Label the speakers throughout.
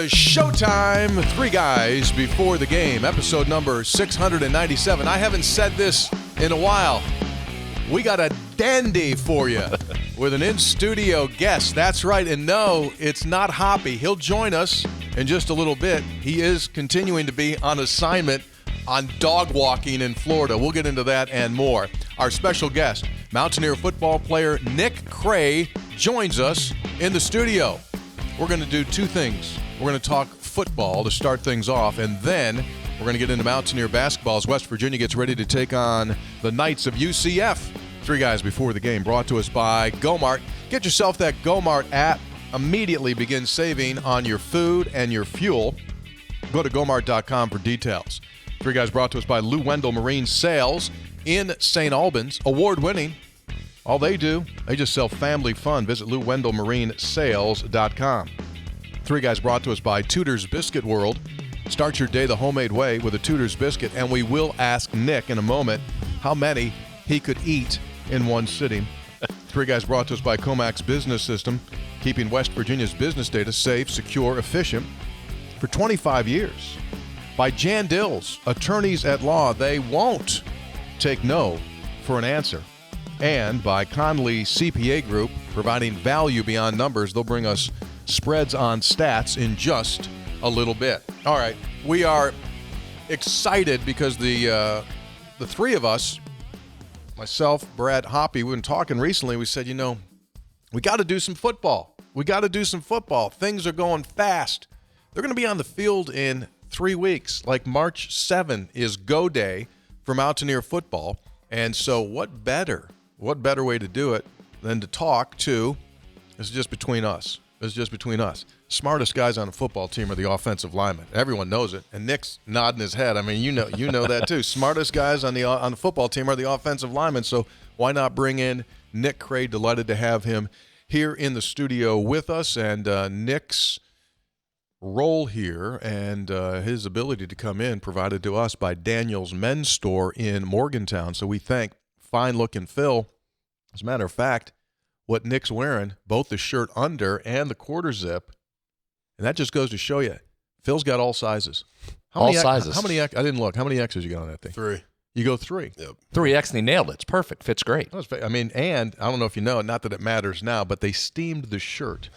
Speaker 1: Showtime. Three Guys Before the Game, episode number 697. I haven't said this in a while. We got a dandy for you with an in-studio guest. That's right. And no, it's not Hoppy. He'll join us in just a little bit. He is continuing to be on assignment on dog walking in Florida. We'll get into that and more. Our special guest, Mountaineer football player Nick Cray, joins us in the studio. We're going to do two things. We're going to talk football to start things off, and then we're going to get into Mountaineer basketball as West Virginia gets ready to take on the Knights of UCF. Three Guys Before the Game, brought to us by GoMart. Get yourself that GoMart app. Immediately begin saving on your food and your fuel. Go to GoMart.com for details. Three Guys brought to us by Lou Wendell Marine Sales in St. Albans. Award-winning. All they do, they just sell family fun. Visit LouWendellMarineSales.com. Three Guys brought to us by Tudor's Biscuit World. Start your day the homemade way with a Tudor's Biscuit, and we will ask Nick in a moment how many he could eat in one sitting. Three Guys brought to us by Comax Business System, keeping West Virginia's business data safe, secure, efficient for 25 years. By Jan Dills, attorneys at law, they won't take no for an answer. And by Conley CPA Group, providing value beyond numbers. They'll bring us spreads on stats in just a little bit. All right, we are excited because the three of us, myself, Brad, Hoppy, we've been talking recently. We said, we got to do some football. We got to do some football. Things are going fast. They're going to be on the field in 3 weeks. Like March 7 is go day for Mountaineer football. And so what better way to do it than to talk to, this is just between us. Smartest guys on a football team are the offensive linemen. Everyone knows it. And Nick's nodding his head. I mean, you know that too. Smartest guys on the football team are the offensive linemen. So why not bring in Nick Cray? Delighted to have him here in the studio with us. And Nick's role here and his ability to come in provided to us by Daniel's Men's Store in Morgantown. So we thank fine-looking Phil. As a matter of fact, what Nick's wearing, both the shirt under and the quarter zip, and that just goes to show you, Phil's got all sizes.
Speaker 2: Sizes.
Speaker 1: How many? I didn't look. How many X's you got on that thing?
Speaker 3: 3.
Speaker 1: You go 3.
Speaker 3: Yep.
Speaker 2: 3X, and he nailed it. It's perfect. Fits great.
Speaker 1: I mean, and I don't know if you know, not that it matters now, but they steamed the shirt.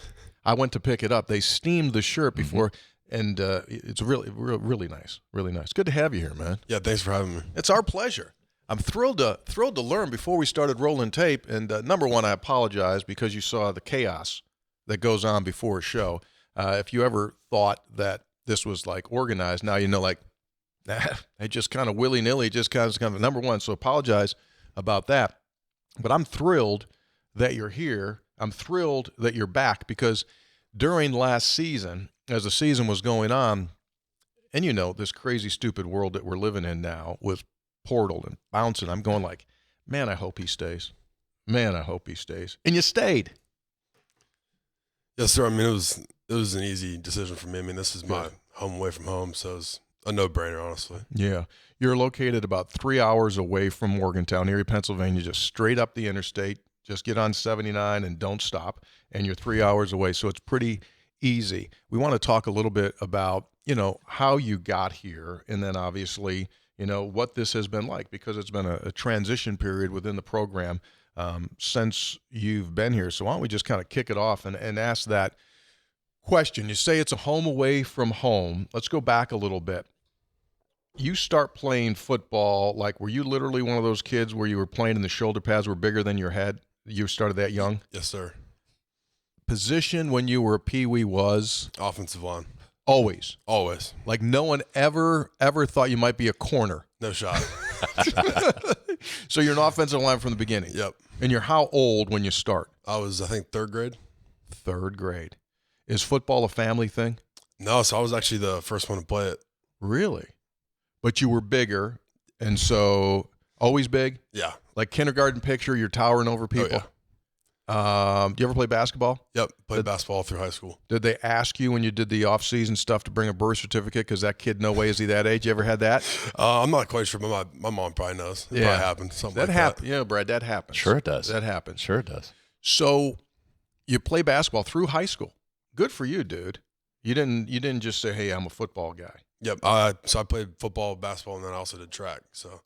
Speaker 1: I went to pick it up. They steamed the shirt before, and it's really nice. Really nice. Good to have you here, man.
Speaker 3: Yeah, thanks for having me.
Speaker 1: It's our pleasure. I'm thrilled to learn before we started rolling tape. And number one, I apologize because you saw the chaos that goes on before a show. If you ever thought that this was like organized, now you know, like, they just kind of willy-nilly, just kind of number one. So apologize about that. But I'm thrilled that you're here. I'm thrilled that you're back because during last season, as the season was going on, and this crazy, stupid world that we're living in now with portal and bouncing, I'm going like, man, I hope he stays. Man, I hope he stays. And you stayed.
Speaker 3: Yes, sir. I mean, it was an easy decision for me. I mean, this is my home away from home, so it was a no-brainer, honestly.
Speaker 1: Yeah. You're located about 3 hours away from Morgantown, Erie, Pennsylvania, just straight up the interstate. Just get on 79 and don't stop, and you're 3 hours away, so it's pretty easy. We want to talk a little bit about, how you got here, and then obviously, what this has been like, because it's been a transition period within the program since you've been here. So why don't we just kind of kick it off and ask that question. You say it's a home away from home. Let's go back a little bit. You start playing football, like, were you literally one of those kids where you were playing and the shoulder pads were bigger than your head? You started that young?
Speaker 3: Yes, sir.
Speaker 1: Position when you were a peewee was?
Speaker 3: Offensive line.
Speaker 1: Always?
Speaker 3: Always.
Speaker 1: Like no one ever thought you might be a corner?
Speaker 3: No shot.
Speaker 1: So you're an offensive line from the beginning?
Speaker 3: Yep.
Speaker 1: And you're how old when you start?
Speaker 3: I was, I think, 3rd grade.
Speaker 1: 3rd grade. Is football a family thing?
Speaker 3: No, so I was actually the first one to play it.
Speaker 1: Really? But you were bigger, and so always big?
Speaker 3: Yeah.
Speaker 1: Like kindergarten picture, you're towering over people?
Speaker 3: Oh, yeah.
Speaker 1: Do you ever play basketball?
Speaker 3: Yep, played basketball through high school.
Speaker 1: Did they ask you when you did the off-season stuff to bring a birth certificate because that kid, no way is he that age? You ever had that?
Speaker 3: I'm not quite sure, but my mom probably knows. It probably happened. Something
Speaker 1: that
Speaker 3: like
Speaker 1: happened. Yeah, Brad, that happens.
Speaker 2: Sure it does.
Speaker 1: That happens.
Speaker 2: Sure it does.
Speaker 1: So you play basketball through high school. Good for you, dude. You didn't just say, "Hey, I'm a football guy."
Speaker 3: Yep. So I played football, basketball, and then I also did track. So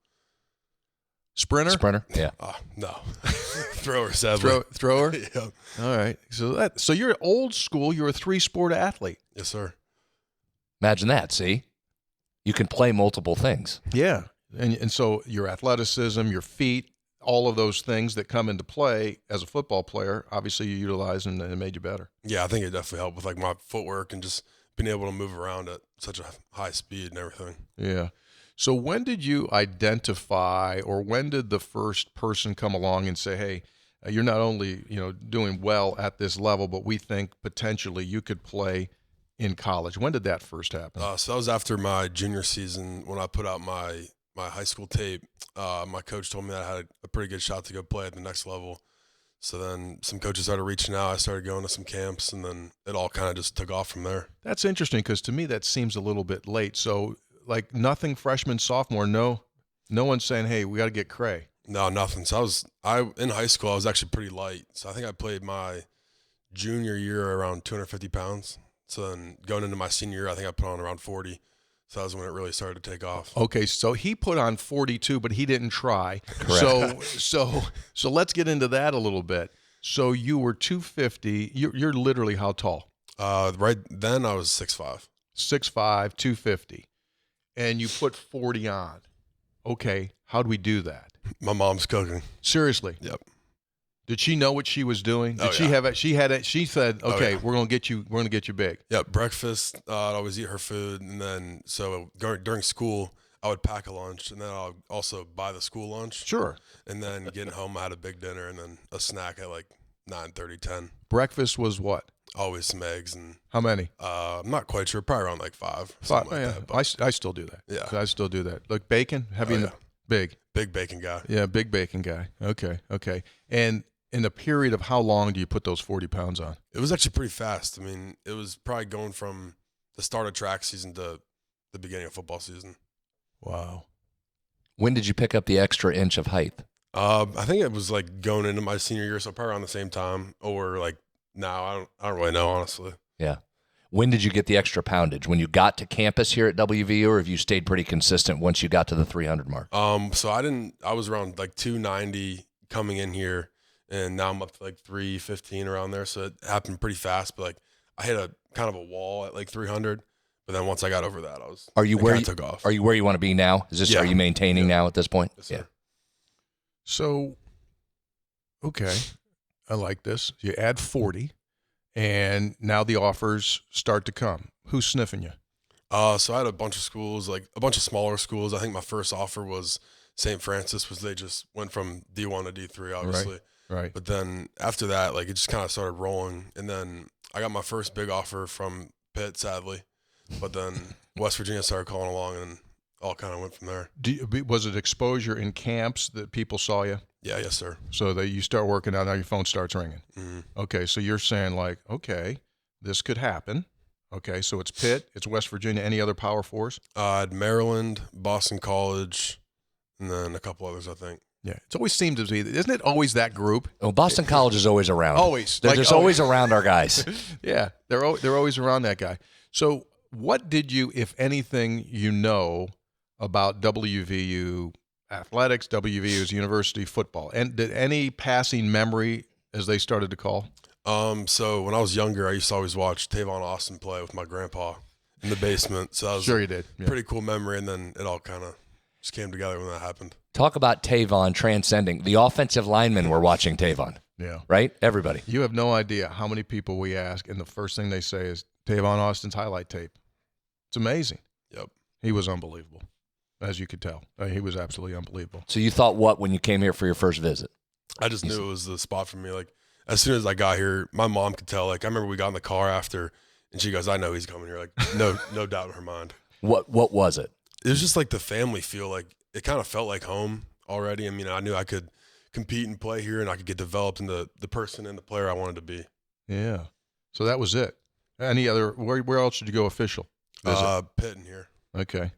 Speaker 1: Sprinter?
Speaker 2: Yeah.
Speaker 3: no, thrower, sadly.
Speaker 1: Thrower?
Speaker 3: Yep.
Speaker 1: All right. So you're old school. You're a 3-sport athlete.
Speaker 3: Yes, sir.
Speaker 2: Imagine that, see? You can play multiple things.
Speaker 1: Yeah. And so your athleticism, your feet, all of those things that come into play as a football player, obviously you utilize and it made you better.
Speaker 3: Yeah, I think it definitely helped with like my footwork and just being able to move around at such a high speed and everything.
Speaker 1: Yeah. So when did you identify, or when did the first person come along and say, "Hey, you're not only, doing well at this level, but we think potentially you could play in college"? When did that first happen?
Speaker 3: So that was after my junior season when I put out my high school tape. My coach told me that I had a pretty good shot to go play at the next level. So then some coaches started reaching out. I started going to some camps, and then it all kind of just took off from there.
Speaker 1: That's interesting because to me that seems a little bit late. So like nothing freshman, sophomore, no one's saying, "Hey, we got to get Cray."
Speaker 3: No, nothing. So in high school, I was actually pretty light. So I think I played my junior year around 250 pounds. So then going into my senior year, I think I put on around 40. So that was when it really started to take off.
Speaker 1: Okay, so he put on 42, but he didn't try.
Speaker 2: Correct.
Speaker 1: So let's get into that a little bit. So you were 250. You're literally how tall?
Speaker 3: Right then I was 6'5".
Speaker 1: 6'5", 250. And you put 40 on. Okay, how'd we do that?
Speaker 3: My mom's cooking.
Speaker 1: Seriously?
Speaker 3: Yep.
Speaker 1: Did she know what she was doing? Did she
Speaker 3: yeah.
Speaker 1: have it? She had it. She said, "Okay,
Speaker 3: yeah.
Speaker 1: we're gonna get you big."
Speaker 3: Yep. Breakfast, I'd always eat her food, and then so during school, I would pack a lunch, and then I'll also buy the school lunch.
Speaker 1: Sure.
Speaker 3: And then getting home, I had a big dinner, and then a snack at like 9:30, 10.
Speaker 1: Breakfast was what?
Speaker 3: Always some eggs and
Speaker 1: How many?
Speaker 3: I'm not quite sure, probably around like 5.
Speaker 1: Five.
Speaker 3: Something like
Speaker 1: Yeah,
Speaker 3: that. But
Speaker 1: I still do that.
Speaker 3: Yeah.
Speaker 1: I still do that. Like bacon, heavy in
Speaker 3: yeah.
Speaker 1: the big.
Speaker 3: Big bacon guy.
Speaker 1: Yeah, big bacon guy. Okay. And in a period of how long do you put those 40 pounds on?
Speaker 3: It was actually pretty fast. I mean, it was probably going from the start of track season to the beginning of football season.
Speaker 1: Wow.
Speaker 2: When did you pick up the extra inch of height?
Speaker 3: I think it was like going into my senior year, so probably around the same time, or like now. I don't really know, honestly.
Speaker 2: Yeah. When did you get the extra poundage? When you got to campus here at WVU, or have you stayed pretty consistent once you got to the 300 mark?
Speaker 3: So I was around like 290 coming in here, and now I'm up to like 315 around there. So it happened pretty fast, but like I hit a kind of a wall at like 300. But then once I got over that, took off.
Speaker 2: Are you where you want to be now? Are you maintaining now at this point?
Speaker 3: Yes, sir.
Speaker 1: So, okay, I like this. You add 40, and now the offers start to come. Who's sniffing you?
Speaker 3: So I had a bunch of schools, like a bunch of smaller schools. I think my first offer was St. Francis, was they just went from D1 to D3, obviously.
Speaker 1: Right.
Speaker 3: But then after that, like it just kind of started rolling. And then I got my first big offer from Pitt, sadly. But then West Virginia started calling along, and all kind of went from there.
Speaker 1: Was it exposure in camps that people saw you?
Speaker 3: Yeah, yes, sir.
Speaker 1: So that you start working out, now your phone starts ringing.
Speaker 3: Mm-hmm.
Speaker 1: Okay, so you're saying like, okay, this could happen. Okay, so it's Pitt, it's West Virginia. Any other Power Fours?
Speaker 3: I had Maryland, Boston College, and then a couple others, I think.
Speaker 1: Yeah, it's always seemed to be. Isn't it always that group?
Speaker 2: Oh, Boston College is always around.
Speaker 1: Always.
Speaker 2: They're just always around our guys.
Speaker 1: Yeah, they're always around that guy. So what did you, if anything, about WVU athletics, WVU's university football? And did any passing memory as they started to call?
Speaker 3: So when I was younger, I used to always watch Tavon Austin play with my grandpa in the basement. So that was
Speaker 1: sure you did. Yeah.
Speaker 3: Pretty cool memory, and then it all kind of just came together when that happened.
Speaker 2: Talk about Tavon transcending. The offensive linemen were watching Tavon.
Speaker 1: Yeah.
Speaker 2: Right? Everybody.
Speaker 1: You have no idea how many people we ask, and the first thing they say is Tavon Austin's highlight tape. It's amazing.
Speaker 3: Yep.
Speaker 1: He was unbelievable, as you could tell. He was absolutely unbelievable.
Speaker 2: So you thought what when you came here for your first visit?
Speaker 3: I just knew it was the spot for me. Like, as soon as I got here, my mom could tell. Like, I remember we got in the car after, and she goes, "I know he's coming here." Like, no doubt in her mind.
Speaker 2: What was it?
Speaker 3: It was just like the family feel. Like, it kind of felt like home already. I mean, I knew I could compete and play here, and I could get developed into the person and the player I wanted to be.
Speaker 1: Yeah. So that was it. Any other? Where else did you go official visit?
Speaker 3: Pitt in here.
Speaker 1: Okay.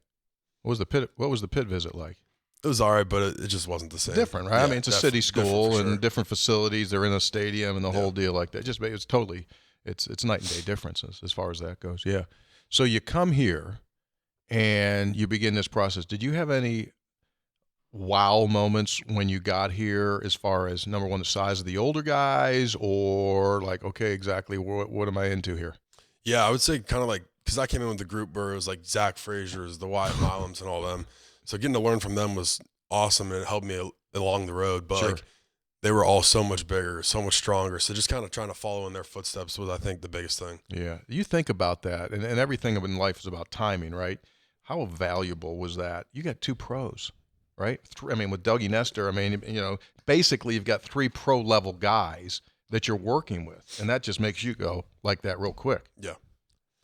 Speaker 1: What was the Pitt visit like?
Speaker 3: It was all right, but it just wasn't the same.
Speaker 1: Different, right?
Speaker 3: Yeah,
Speaker 1: I mean, it's a city school
Speaker 3: different for
Speaker 1: and
Speaker 3: sure.
Speaker 1: different facilities. They're in a stadium and the whole deal like that. It was totally it's night and day differences as far as that goes. Yeah. So you come here and you begin this process. Did you have any wow moments when you got here as far as, number one, the size of the older guys, or like, okay, exactly what am I into here?
Speaker 3: Yeah, I would say kind of like, because I came in with the group where it was like Zach Frazier's, the Wyatt Milums and all them. So getting to learn from them was awesome, and it helped me along the road. But
Speaker 1: Sure.
Speaker 3: like, they were all so much bigger, so much stronger. So just kind of trying to follow in their footsteps was, I think, the biggest thing.
Speaker 1: Yeah. You think about that, and everything in life is about timing, right? How valuable was that? You got 2 pros, right? I mean, with Dougie Nestor, I mean, you know, basically you've got 3 pro-level guys that you're working with, and that just makes you go like that real quick.
Speaker 3: Yeah.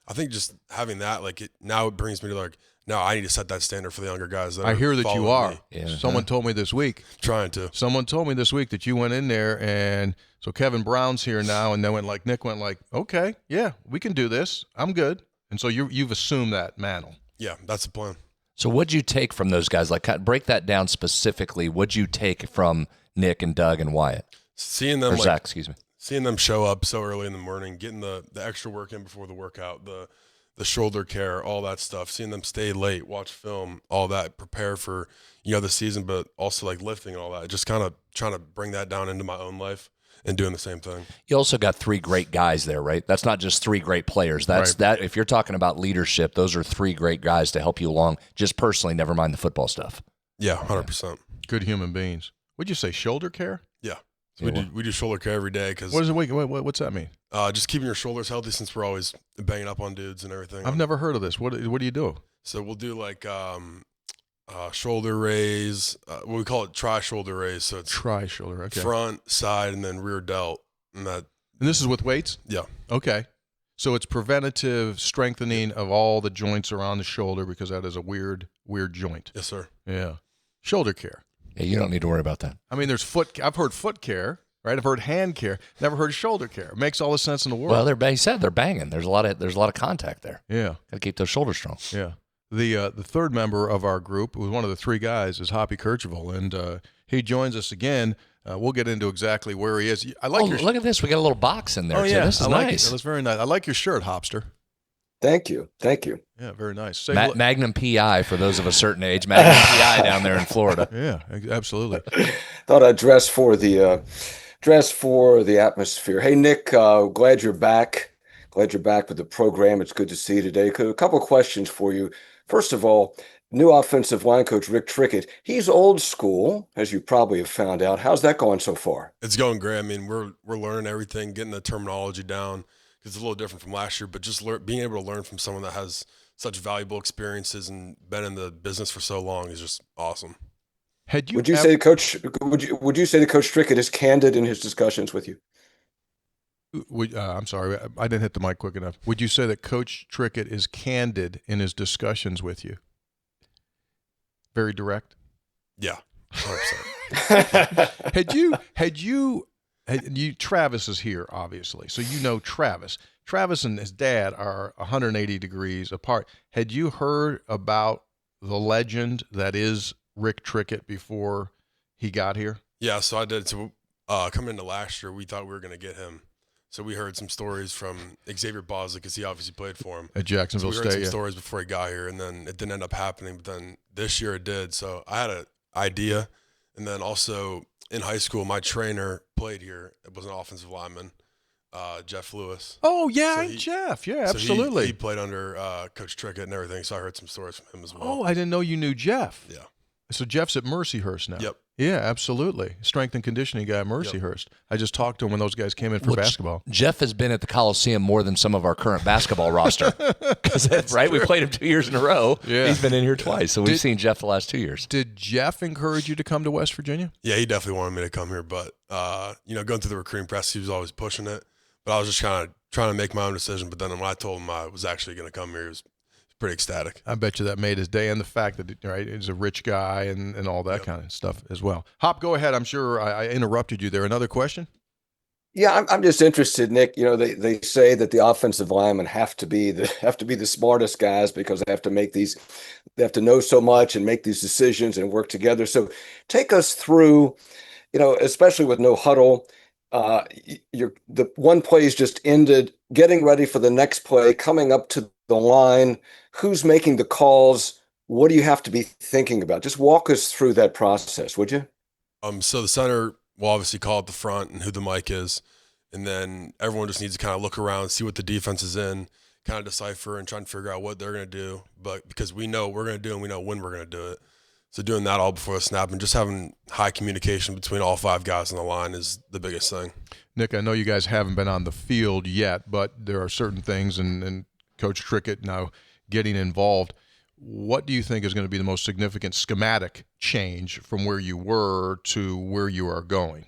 Speaker 3: I think just having that, like, now it brings me to, like, now I need to set that standard for the younger guys. That
Speaker 1: I hear that you are.
Speaker 3: me.
Speaker 2: Yeah.
Speaker 1: Someone told me this week.
Speaker 3: Trying to.
Speaker 1: Someone told me this week that you went in there, and so Kevin Brown's here now, and then Nick went like, okay, yeah, we can do this. I'm good. And so you've assumed that mantle.
Speaker 3: Yeah, that's the plan.
Speaker 2: So what'd you take from those guys? Like, break that down specifically. What'd you take from Nick and Doug and Wyatt?
Speaker 3: Seeing them,
Speaker 2: Or
Speaker 3: like,
Speaker 2: Zach, excuse me.
Speaker 3: seeing them show up so early in the morning, getting the extra work in before the workout, the shoulder care, all that stuff, seeing them stay late, watch film, all that, prepare for, the season, but also like lifting and all that, just kind of trying to bring that down into my own life and doing the same thing.
Speaker 2: You also got 3 great guys there, right? That's not just 3 great players. That's
Speaker 1: Right.
Speaker 2: that. If you're talking about leadership, those are 3 great guys to help you along, just personally, never mind the football stuff.
Speaker 3: Yeah, 100%.
Speaker 1: Good human beings. Would you say shoulder care?
Speaker 3: Yeah. So
Speaker 2: Yeah,
Speaker 3: we do shoulder care every day because
Speaker 1: What is it? What's that mean?
Speaker 3: just keeping your shoulders healthy, since we're always banging up on dudes and everything.
Speaker 1: I've never heard of this. What do you do?
Speaker 3: So we'll do like shoulder raise. We call it tri-shoulder raise. So it's
Speaker 1: Try shoulder. Okay.
Speaker 3: front, side, and then rear delt. And
Speaker 1: And this is with weights?
Speaker 3: yeah.
Speaker 1: Okay. So it's preventative strengthening of all the joints around the shoulder, because that is a weird joint.
Speaker 3: Yes, sir.
Speaker 1: Yeah. Shoulder care.
Speaker 2: Yeah, you don't need to worry about that.
Speaker 1: I mean, I've heard foot care, right? I've heard hand care. Never heard shoulder care. It makes all the sense in the world.
Speaker 2: Well, he said they're banging. There's a lot of contact there.
Speaker 1: Yeah.
Speaker 2: Got to keep those shoulders strong.
Speaker 1: Yeah. The third member of our group, who's one of the 3 guys, is Hoppy Kercheval, and he joins us again. We'll get into exactly where he is. I like your
Speaker 2: Look at this. We got a little box in there,
Speaker 1: Oh
Speaker 2: too.
Speaker 1: yeah,
Speaker 2: This is
Speaker 1: I like
Speaker 2: nice.
Speaker 1: it. That's very nice. I like your shirt, Hopster.
Speaker 4: Thank you.
Speaker 1: Yeah, very nice.
Speaker 2: Magnum PI for those of a certain age. Magnum PI down there in Florida.
Speaker 1: Yeah, absolutely.
Speaker 4: Thought I'd dress for the atmosphere. Hey, Nick, glad you're back. Glad you're back with the program. It's good to see you today. A couple of questions for you. First of all, new offensive line coach Rick Trickett. He's old school, as you probably have found out. How's that going so far?
Speaker 3: It's going great. I mean, we're learning everything, getting the terminology down. It's a little different from last year, but just being able to learn from someone that has such valuable experiences and been in the business for so long is just awesome.
Speaker 1: Had you
Speaker 4: Would you say the coach Trickett is candid in his discussions with you?
Speaker 1: I'm sorry, I didn't hit the mic quick enough. Would you say that Coach Trickett is candid in his discussions with you? Very direct.
Speaker 3: Yeah, 100%.
Speaker 1: Had you Travis is here, obviously, so you know Travis. Travis and his dad are 180 degrees apart. Had you heard about the legend that is Rick Trickett before he got here?
Speaker 3: Yeah, so I did. So coming into last year, we thought we were going to get him. So we heard some stories from Xavier Bosler, because he obviously played for him.
Speaker 1: At Jacksonville
Speaker 3: So we heard
Speaker 1: State,
Speaker 3: some stories before he got here, and then it didn't end up happening. But then this year it did. So I had an idea. And then also in high school, my trainer played here. It was an offensive lineman, Jeff Lewis.
Speaker 1: Oh, yeah,
Speaker 3: So
Speaker 1: Jeff. Yeah,
Speaker 3: So
Speaker 1: absolutely.
Speaker 3: he played under Coach Trickett and everything. So I heard some stories from him as well.
Speaker 1: Oh, I didn't know you knew Jeff.
Speaker 3: Yeah.
Speaker 1: So Jeff's at Mercyhurst now.
Speaker 3: Yep.
Speaker 1: Yeah, absolutely. Strength and conditioning guy at Mercyhurst. I just talked to him when those guys came in for basketball.
Speaker 2: Jeff has been at the Coliseum more than some of our current basketball roster. Right? We played him 2 years in a row.
Speaker 1: Yeah.
Speaker 2: He's been in here twice, so we've seen Jeff the last 2 years.
Speaker 1: Did Jeff encourage you to come to West Virginia?
Speaker 3: Yeah, he definitely wanted me to come here, but going through the recruiting process, he was always pushing it. But I was just kind of trying to make my own decision. But then when I told him I was actually going to come here, he was pretty ecstatic.
Speaker 1: I bet you that made his day, and the fact that he's a rich guy and all that kind of stuff as well. Hop, go ahead. I'm sure I interrupted you there. Another question?
Speaker 4: Yeah, I'm just interested, Nick. They say that the offensive linemen have to be the smartest guys, because they have to know so much and make these decisions and work together. So take us through, especially with no huddle, The one play's just ended, getting ready for the next play, coming up to the line. Who's making the calls? What do you have to be thinking about? Just walk us through that process, would you?
Speaker 3: So the center will obviously call at the front and who the mic is, and then everyone just needs to kind of look around, see what the defense is in, kind of decipher and try and figure out what they're going to do. But because we know what we're going to do and we know when we're going to do it. So doing that all before the snap and just having high communication between all 5 guys on the line is the biggest thing.
Speaker 1: Nick, I know you guys haven't been on the field yet, but there are certain things, and Coach Trickett now getting involved. What do you think is going to be the most significant schematic change from where you were to where you are going?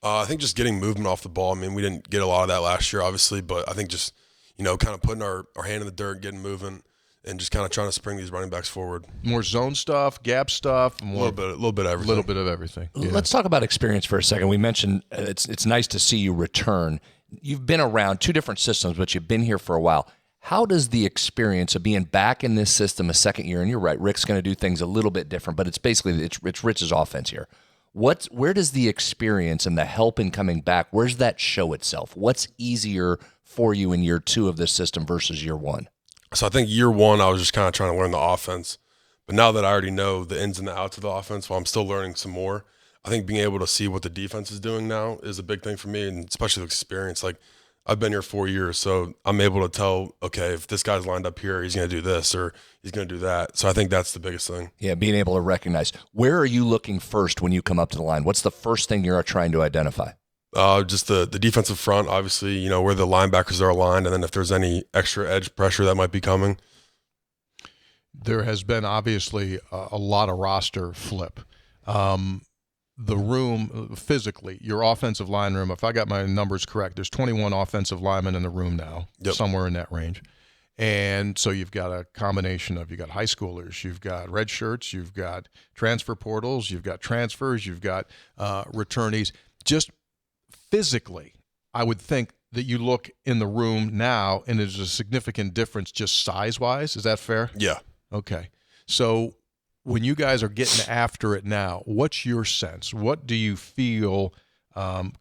Speaker 3: I think just getting movement off the ball. I mean, we didn't get a lot of that last year, obviously, but I think just, kind of putting our hand in the dirt, getting moving, and just kind of trying to spring these running backs forward.
Speaker 1: More zone stuff, gap stuff,
Speaker 3: A little bit of everything.
Speaker 1: A little bit of everything. Yeah.
Speaker 2: Let's talk about experience for a second. We mentioned it's nice to see you return. You've been around 2 different systems, but you've been here for a while. How does the experience of being back in this system a second year, and you're right, Rick's going to do things a little bit different, but it's basically it's Rich's offense here. Where does the experience and the help in coming back, where's that show itself? What's easier for you in year 2 of this system versus year 1?
Speaker 3: So I think year 1, I was just kind of trying to learn the offense. But now that I already know the ins and the outs of the offense, while I'm still learning some more, I think being able to see what the defense is doing now is a big thing for me, and especially the experience. Like, I've been here 4 years, so I'm able to tell, okay, if this guy's lined up here, he's going to do this or he's going to do that. So I think that's the biggest thing.
Speaker 2: Yeah, being able to recognize. Where are you looking first when you come up to the line? What's the first thing you're trying to identify?
Speaker 3: Just the defensive front, obviously, where the linebackers are aligned, and then if there's any extra edge pressure that might be coming.
Speaker 1: There has been obviously a lot of roster flip. The room, physically, your offensive line room, if I got my numbers correct, there's 21 offensive linemen in the room now, somewhere in that range. And so you've got a combination of, you've got high schoolers, you've got red shirts, you've got transfer portals, you've got transfers, you've got returnees. Just physically, I would think that you look in the room now and there's a significant difference just size-wise. Is that fair?
Speaker 3: Yeah.
Speaker 1: Okay. So when you guys are getting after it now, what's your sense? What do you feel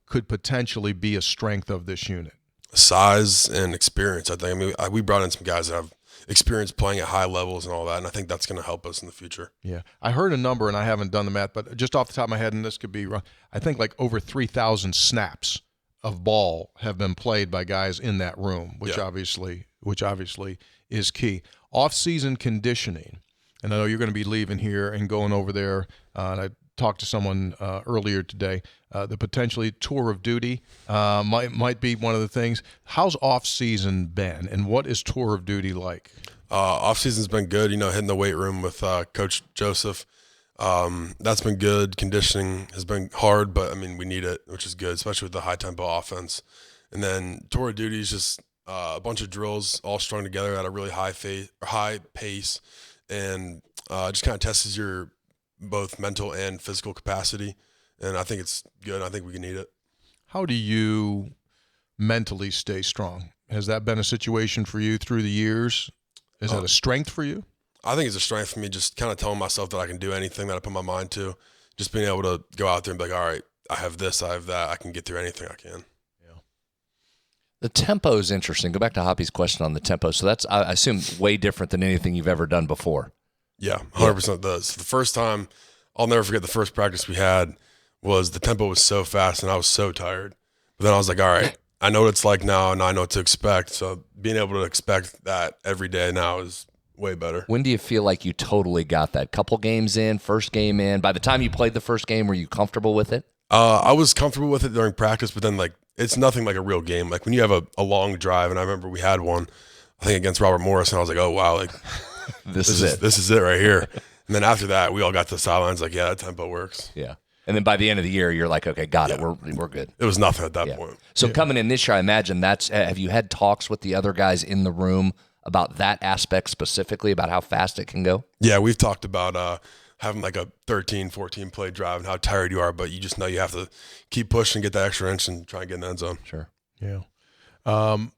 Speaker 1: could potentially be a strength of this unit?
Speaker 3: Size and experience, I think. I mean, we brought in some guys that have experience playing at high levels and all that, and I think that's going to help us in the future.
Speaker 1: Yeah. I heard a number, and I haven't done the math, but just off the top of my head, and this could be wrong, I think like over 3,000 snaps of ball have been played by guys in that room, which obviously is key. Off-season conditioning, and I know you're going to be leaving here and going over there, and I talked to someone earlier today, the potentially tour of duty might be one of the things. How's off-season been, and what is tour of duty like?
Speaker 3: Off-season's been good, hitting the weight room with Coach Joseph. That's been good. Conditioning has been hard, but, I mean, we need it, which is good, especially with the high-tempo offense. And then tour of duty is just a bunch of drills all strung together at a really high pace, and just kind of tests your both mental and physical capacity. And I think it's good. I think we can need it.
Speaker 1: How do you mentally stay strong? Has that been a situation for you through the years? Is that a strength for you?
Speaker 3: I think it's a strength for me, just kind of telling myself that I can do anything that I put my mind to. Just being able to go out there and be like, all right, I have this, I have that. I can get through anything I can.
Speaker 1: Yeah.
Speaker 2: The tempo is interesting. Go back to Hoppy's question on the tempo. So that's, I assume, way different than anything you've ever done before.
Speaker 3: Yeah, 100% does. The first time, I'll never forget the first practice we had was the tempo was so fast and I was so tired. But then I was like, all right, I know what it's like now and I know what to expect. So being able to expect that every day now is way better.
Speaker 2: When do you feel like you totally got that? Couple games in, first game in? By the time you played the first game, were you comfortable with it?
Speaker 3: I was comfortable with it during practice, but then it's nothing like a real game. Like when you have a long drive, and I remember we had one, I think against Robert Morris, and I was like, oh wow, this is it right here. And then after that, we all got to the sidelines like, yeah, that tempo works.
Speaker 2: Yeah. And then by the end of the year, you're like, okay, got it. We're good.
Speaker 3: It was nothing at that point.
Speaker 2: So coming in this year, I imagine have you had talks with the other guys in the room about that aspect specifically, about how fast it can go?
Speaker 3: Yeah, we've talked about having like a 13, 14 play drive and how tired you are, but you just know you have to keep pushing, get that extra inch, and try and get in the end zone.
Speaker 2: Sure.
Speaker 1: Yeah. I've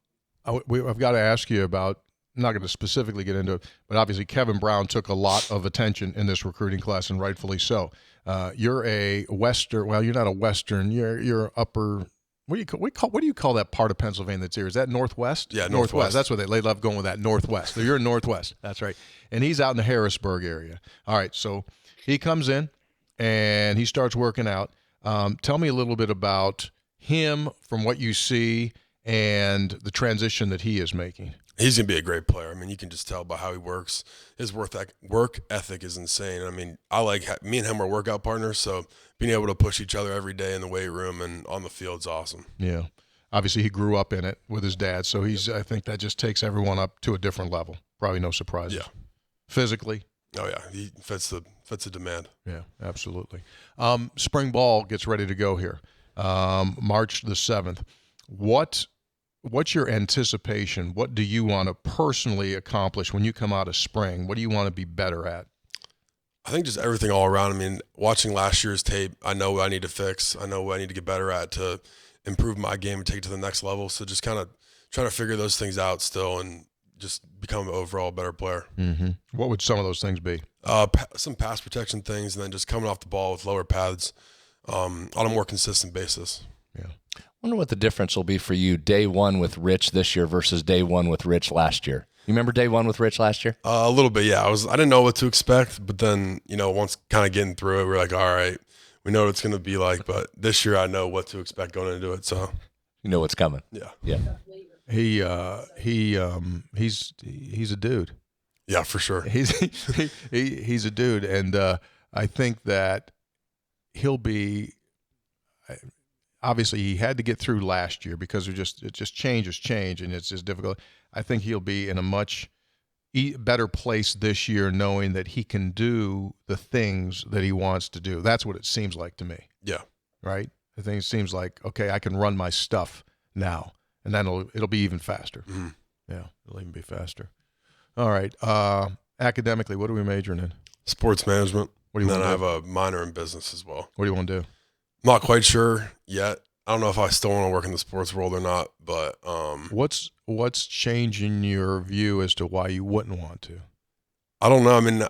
Speaker 1: got to ask you about not going to specifically get into it, but obviously Kevin Brown took a lot of attention in this recruiting class, and rightfully so. You're a Western. Well, you're not a Western. You're upper. What do you call that part of Pennsylvania that's here? Is that Northwest?
Speaker 3: Yeah, Northwest.
Speaker 1: That's what they love going with that, Northwest. So you're in Northwest. That's right. And he's out in the Harrisburg area. All right, so he comes in and he starts working out. Tell me a little bit about him from what you see and the transition that he is making.
Speaker 3: He's going to be a great player. I mean, you can just tell by how he works. His work ethic is insane. I mean, me and him are workout partners, so being able to push each other every day in the weight room and on the field is awesome.
Speaker 1: Yeah. Obviously, he grew up in it with his dad, so I think that just takes everyone up to a different level. Probably no surprises.
Speaker 3: Yeah.
Speaker 1: Physically.
Speaker 3: Oh, yeah. He fits the demand.
Speaker 1: Yeah, absolutely. Spring ball gets ready to go here, March the 7th. What's your anticipation? What do you want to personally accomplish when you come out of spring? What do you want to be better at?
Speaker 3: I think just everything all around. I mean, watching last year's tape, I know what I need to fix. I know what I need to get better at to improve my game and take it to the next level. So just kind of trying to figure those things out still and just become an overall better player.
Speaker 1: Mm-hmm. What would some of those things be?
Speaker 3: Some pass protection things, and then just coming off the ball with lower pads on a more consistent basis.
Speaker 1: Yeah.
Speaker 2: I wonder what the difference will be for you day one with Rich this year versus day one with Rich last year. You remember day one with Rich last year?
Speaker 3: A little bit, yeah. I didn't know what to expect, but then, once kind of getting through it, we're like, all right, we know what it's going to be like, but this year I know what to expect going into it, so.
Speaker 2: You know what's coming.
Speaker 3: Yeah.
Speaker 2: Yeah.
Speaker 1: He's a dude.
Speaker 3: Yeah, for sure.
Speaker 1: He's a dude, and I think that he'll be. Obviously, he had to get through last year because it just change, and it's just difficult. I think he'll be in a much better place this year, knowing that he can do the things that he wants to do. That's what it seems like to me.
Speaker 3: Yeah.
Speaker 1: Right. I think it seems like, okay, I can run my stuff now, and then it'll be even faster.
Speaker 3: Mm-hmm.
Speaker 1: Yeah, it'll even be faster. All right. Academically, what are we majoring in?
Speaker 3: Sports management.
Speaker 1: What do you want to do?
Speaker 3: And I have a minor in business as well.
Speaker 1: What do you want to do?
Speaker 3: I'm not quite sure yet. I don't know if I still want to work in the sports world or not, but
Speaker 1: what's changing your view as to why you wouldn't want to?
Speaker 3: I don't know. I mean,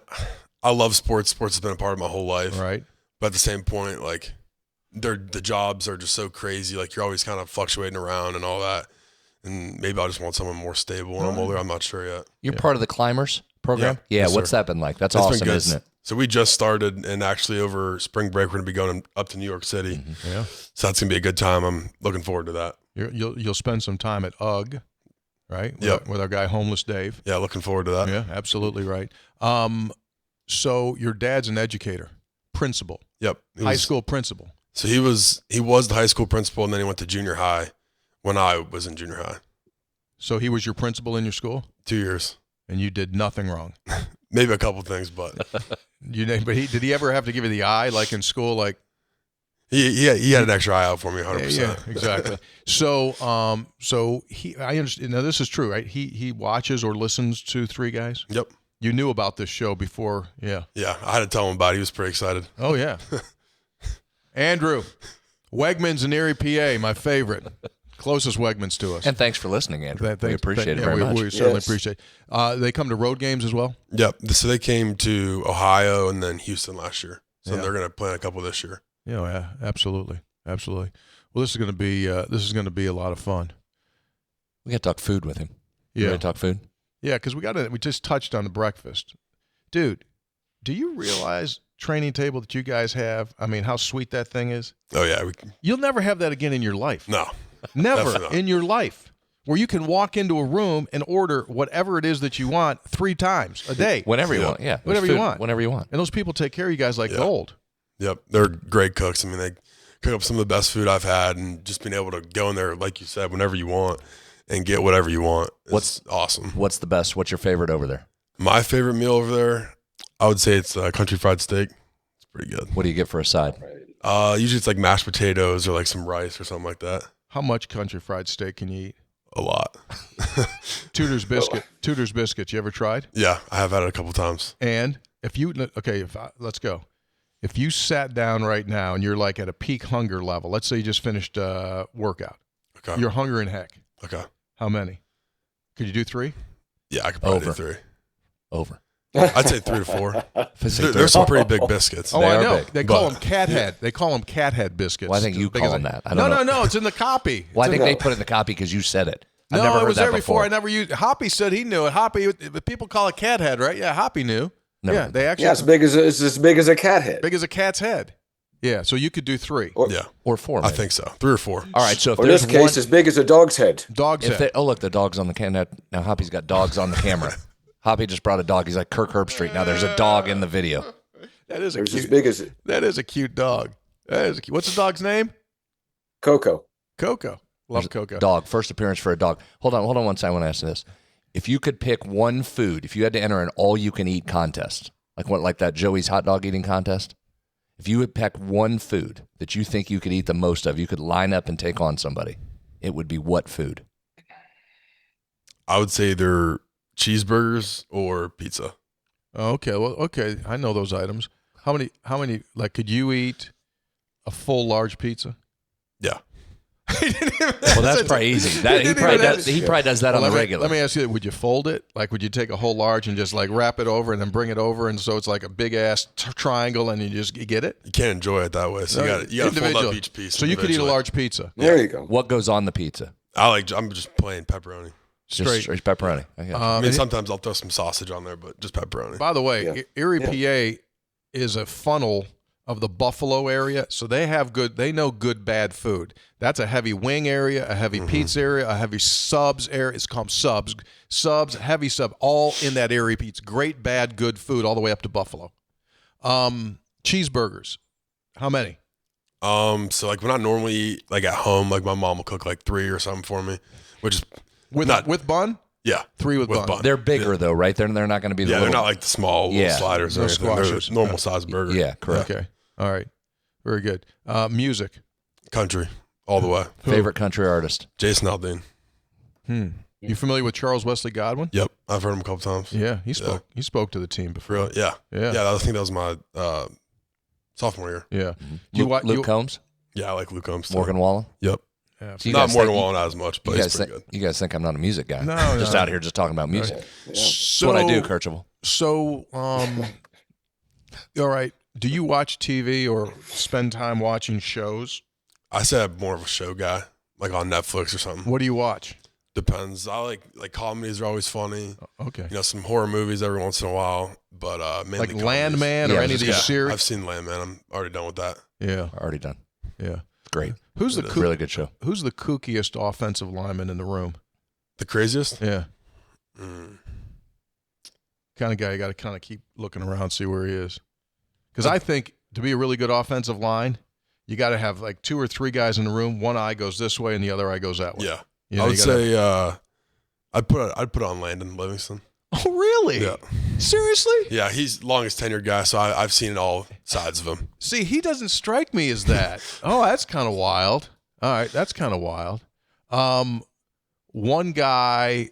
Speaker 3: I love sports. Sports has been a part of my whole life.
Speaker 1: Right.
Speaker 3: But at the same point, like, the jobs are just so crazy. Like, you're always kind of fluctuating around and all that. And maybe I just want someone more stable when I'm older. I'm not sure yet.
Speaker 2: You're part of the Climbers program?
Speaker 3: Yeah.
Speaker 2: Yeah,
Speaker 3: Yes,
Speaker 2: what's
Speaker 3: sir.
Speaker 2: that been like? That's
Speaker 3: It's been
Speaker 2: awesome,
Speaker 3: good.
Speaker 2: isn't it?
Speaker 3: So we just started, and actually over spring break, we're going to be going up to New York City.
Speaker 2: Mm-hmm.
Speaker 1: Yeah.
Speaker 3: So that's going to be a good time. I'm looking forward to that.
Speaker 1: You'll spend some time at UGG, right?
Speaker 3: Yep.
Speaker 1: With our guy, Homeless Dave.
Speaker 3: Yeah, looking forward to that.
Speaker 1: Yeah, absolutely right. So your dad's an educator, principal,
Speaker 3: Yep.
Speaker 1: high school principal.
Speaker 3: So he was the high school principal, and then he went to junior high when I was in junior high.
Speaker 1: So he was your principal in your school,
Speaker 3: 2 years.
Speaker 1: and you did nothing wrong.
Speaker 3: Maybe a couple things, but
Speaker 1: But did he ever have to give you the eye, like in school, like?
Speaker 3: he had an extra eye out for me, 100%.
Speaker 1: Yeah, exactly. So I understand. Now this is true, right? He watches or listens to Three Guys.
Speaker 3: Yep.
Speaker 1: You knew about this show before, yeah.
Speaker 3: Yeah, I had to tell him about it. He was pretty excited.
Speaker 1: Oh yeah. Andrew, Wegmans in Erie, PA, my favorite, closest Wegmans to us.
Speaker 2: And thanks for listening, Andrew. We appreciate it
Speaker 1: yeah,
Speaker 2: very much.
Speaker 1: We certainly
Speaker 4: Yes.
Speaker 1: appreciate it. They come to road games as well?
Speaker 3: Yep. So they came to Ohio and then Houston last year. So
Speaker 1: Yeah.
Speaker 3: they're going to play a couple this year.
Speaker 1: Yeah, absolutely. Absolutely. Well, this is going to be a lot of fun.
Speaker 2: We got to talk food with him. You
Speaker 1: Yeah.
Speaker 2: ready to talk food?
Speaker 1: Yeah, because we just touched on the breakfast. Dude, do you realize training table that you guys have, I mean, how sweet that thing is?
Speaker 3: Oh, yeah.
Speaker 1: You'll never have that again in your life.
Speaker 3: No.
Speaker 1: Never
Speaker 3: Definitely not.
Speaker 1: in your life, where you can walk into a room and order whatever it is that you want 3 times a day.
Speaker 2: Whenever you
Speaker 3: Yeah.
Speaker 2: want. Yeah.
Speaker 1: Whatever
Speaker 2: There's
Speaker 1: you
Speaker 2: food
Speaker 1: want.
Speaker 2: Whenever you want.
Speaker 1: And those people take care of you guys like
Speaker 3: Yeah.
Speaker 1: gold.
Speaker 3: Yep. They're great cooks. I mean, they cook up some of the best food I've had, and just being able to go in there, like you said, whenever you want and get whatever you want is awesome.
Speaker 2: What's the best? What's your favorite over there?
Speaker 3: My favorite meal over there, I would say it's country fried steak. It's pretty good.
Speaker 2: What do you get for a side?
Speaker 3: Usually it's like mashed potatoes or like some rice or something like that.
Speaker 1: How much country fried steak can you eat?
Speaker 3: A lot.
Speaker 1: Tudor's biscuits. You ever tried?
Speaker 3: Yeah, I have had it a couple times.
Speaker 1: And let's go. If you sat down right now and you're like at a peak hunger level, let's say you just finished a workout,
Speaker 3: Okay.
Speaker 1: you're hungering heck.
Speaker 3: Okay.
Speaker 1: How many? Could you do 3?
Speaker 3: Yeah, I could probably do
Speaker 2: Over.
Speaker 3: 3.
Speaker 2: Over.
Speaker 3: I'd say 3 to 4. There's some pretty big biscuits.
Speaker 1: Oh,
Speaker 2: They
Speaker 1: I
Speaker 2: are
Speaker 1: know.
Speaker 2: big.
Speaker 1: They call
Speaker 3: But-
Speaker 1: them cat head. They call them cat head biscuits.
Speaker 2: Well, I think you
Speaker 1: As big
Speaker 2: call
Speaker 1: as
Speaker 2: them
Speaker 1: a-
Speaker 2: that. I don't know.
Speaker 1: No. It's in the copy.
Speaker 2: Well, I
Speaker 1: It's
Speaker 2: think
Speaker 1: in-
Speaker 2: they put it in the copy because you said it. I've
Speaker 1: No,
Speaker 2: never
Speaker 1: it
Speaker 2: heard
Speaker 1: was
Speaker 2: that
Speaker 1: there before.
Speaker 2: before.
Speaker 1: I never used. Hoppy said he knew it. Hoppy, but people call it cat head, right? Yeah, Hoppy knew.
Speaker 2: Never
Speaker 1: Yeah,
Speaker 2: heard
Speaker 1: they actually
Speaker 4: Yeah, it's as big as a cat head.
Speaker 1: big as a cat's head. Yeah, so you could do 3.
Speaker 4: Or,
Speaker 3: Yeah,
Speaker 2: Or 4,
Speaker 3: I
Speaker 2: maybe.
Speaker 3: think so. 3 or 4.
Speaker 2: All right, so if
Speaker 4: or in
Speaker 2: there's
Speaker 4: this case,
Speaker 2: one,
Speaker 4: as big as a dog's head.
Speaker 1: Dog's
Speaker 2: if
Speaker 1: head.
Speaker 2: they, oh look, the dog's on the camera. Now Hoppy's got dogs on the camera. Hoppy just brought a dog. He's like Kirk Herbstreit. Now there's a dog in the video.
Speaker 1: That is a
Speaker 4: There's as
Speaker 1: cute.
Speaker 4: big as
Speaker 1: That is a cute dog. That is a cute. What's the dog's name?
Speaker 4: Coco.
Speaker 1: Coco. Love Coco.
Speaker 2: Dog. First appearance for a dog. Hold on one second. I want to ask you this. If you could pick one food, if you had to enter an all-you-can-eat contest, like that Joey's hot dog eating contest, if you would pick one food that you think you could eat the most of, you could line up and take on somebody, it would be what food?
Speaker 3: I would say either cheeseburgers or pizza.
Speaker 1: Oh, okay. Well, okay. I know those items. How many? Like, could you eat a full large pizza?
Speaker 3: Yeah.
Speaker 2: Well, that's probably easy. He probably does that on the regular.
Speaker 1: Let me ask you: would you fold it? Like, would you take a whole large and just like wrap it over and then bring it over, and so it's like a big ass triangle, and you get it?
Speaker 3: You can't enjoy it that way. So you got to fold
Speaker 1: Individual.
Speaker 3: up each piece.
Speaker 1: So you could eat a
Speaker 3: individually.
Speaker 1: large pizza.
Speaker 4: There you go.
Speaker 2: What goes on the pizza?
Speaker 3: I'm just plain pepperoni.
Speaker 2: Just straight pepperoni. Okay.
Speaker 3: I mean, sometimes I'll throw some sausage on there, but just pepperoni.
Speaker 1: By the way,
Speaker 4: Yeah.
Speaker 1: Erie,
Speaker 4: Yeah.
Speaker 1: PA is a funnel of the Buffalo area, so they know good, bad food. That's a heavy wing area, a heavy pizza area, a heavy subs area. It's called subs, heavy sub, all in that Erie pizza. Great, bad, good food all the way up to Buffalo. Cheeseburgers, how many?
Speaker 3: So like when I normally eat like at home, like my mom will cook like 3 or something for me, which is
Speaker 1: With bun?
Speaker 3: yeah,
Speaker 1: 3 with bun.
Speaker 2: They're bigger though, right? They're not going to be the
Speaker 3: Yeah, they're
Speaker 2: little.
Speaker 3: not like the small
Speaker 2: Yeah.
Speaker 3: little sliders
Speaker 1: No
Speaker 3: or anything.
Speaker 1: squashers.
Speaker 3: They're normal size burger.
Speaker 2: Yeah, correct.
Speaker 1: Okay, all right, very good. Music.
Speaker 3: Country all the way.
Speaker 2: Favorite country artist?
Speaker 3: Jason Aldean.
Speaker 1: You familiar with Charles Wesley Godwin?
Speaker 3: Yep, I've heard him a couple times.
Speaker 1: Yeah, he spoke. He spoke to the team before.
Speaker 3: Really? Yeah.
Speaker 1: Yeah.
Speaker 3: I think that was my sophomore year.
Speaker 1: Yeah.
Speaker 2: Luke Combs,
Speaker 3: Yeah, I like Luke Combs. too.
Speaker 2: Morgan Wallen.
Speaker 3: Yep.
Speaker 1: Yeah.
Speaker 2: So you
Speaker 3: Not
Speaker 2: guys
Speaker 3: Morgan
Speaker 2: think-
Speaker 3: Wallen, not as much, but
Speaker 2: You
Speaker 3: he's
Speaker 2: guys,
Speaker 3: pretty
Speaker 2: think,
Speaker 3: good.
Speaker 2: you guys think I'm not a music guy?
Speaker 1: No,
Speaker 2: just
Speaker 1: no.
Speaker 2: out here just talking about music.
Speaker 1: So,
Speaker 2: That's what I do, Kirchhoff.
Speaker 1: So, all right. Do you watch TV or spend time watching shows?
Speaker 3: I say I'm more of a show guy, like on Netflix or something.
Speaker 1: What do you watch?
Speaker 3: Depends. I like comedies are always funny.
Speaker 1: Okay.
Speaker 3: You know, some horror movies every once in a while, but mainly
Speaker 1: Like
Speaker 3: comedies.
Speaker 1: Landman
Speaker 2: Yeah,
Speaker 1: or
Speaker 2: I
Speaker 1: any
Speaker 2: was
Speaker 1: of
Speaker 2: just
Speaker 1: these
Speaker 2: gonna-
Speaker 1: series?
Speaker 3: I've seen Landman. I'm already done with that.
Speaker 1: Yeah.
Speaker 2: Already done.
Speaker 1: Yeah.
Speaker 2: It's great.
Speaker 1: Who's the
Speaker 2: Really good show.
Speaker 1: Who's the kookiest offensive lineman in the room?
Speaker 3: The craziest?
Speaker 1: Yeah.
Speaker 3: Mm.
Speaker 1: Kind of guy you got to kind of keep looking around, see where he is. Because I think to be a really good offensive line, you got to have like 2 or 3 guys in the room. One eye goes this way and the other eye goes that way.
Speaker 3: Yeah.
Speaker 1: You know,
Speaker 3: I
Speaker 1: you
Speaker 3: would
Speaker 1: gotta-
Speaker 3: say I'd put on Landon Livingston.
Speaker 1: Oh, really?
Speaker 3: Yeah.
Speaker 1: Seriously?
Speaker 3: Yeah, he's longest tenured guy, so I've seen all sides of him.
Speaker 1: See, he doesn't strike me as that. Oh, that's kind of wild. All right, that's kind of wild. One guy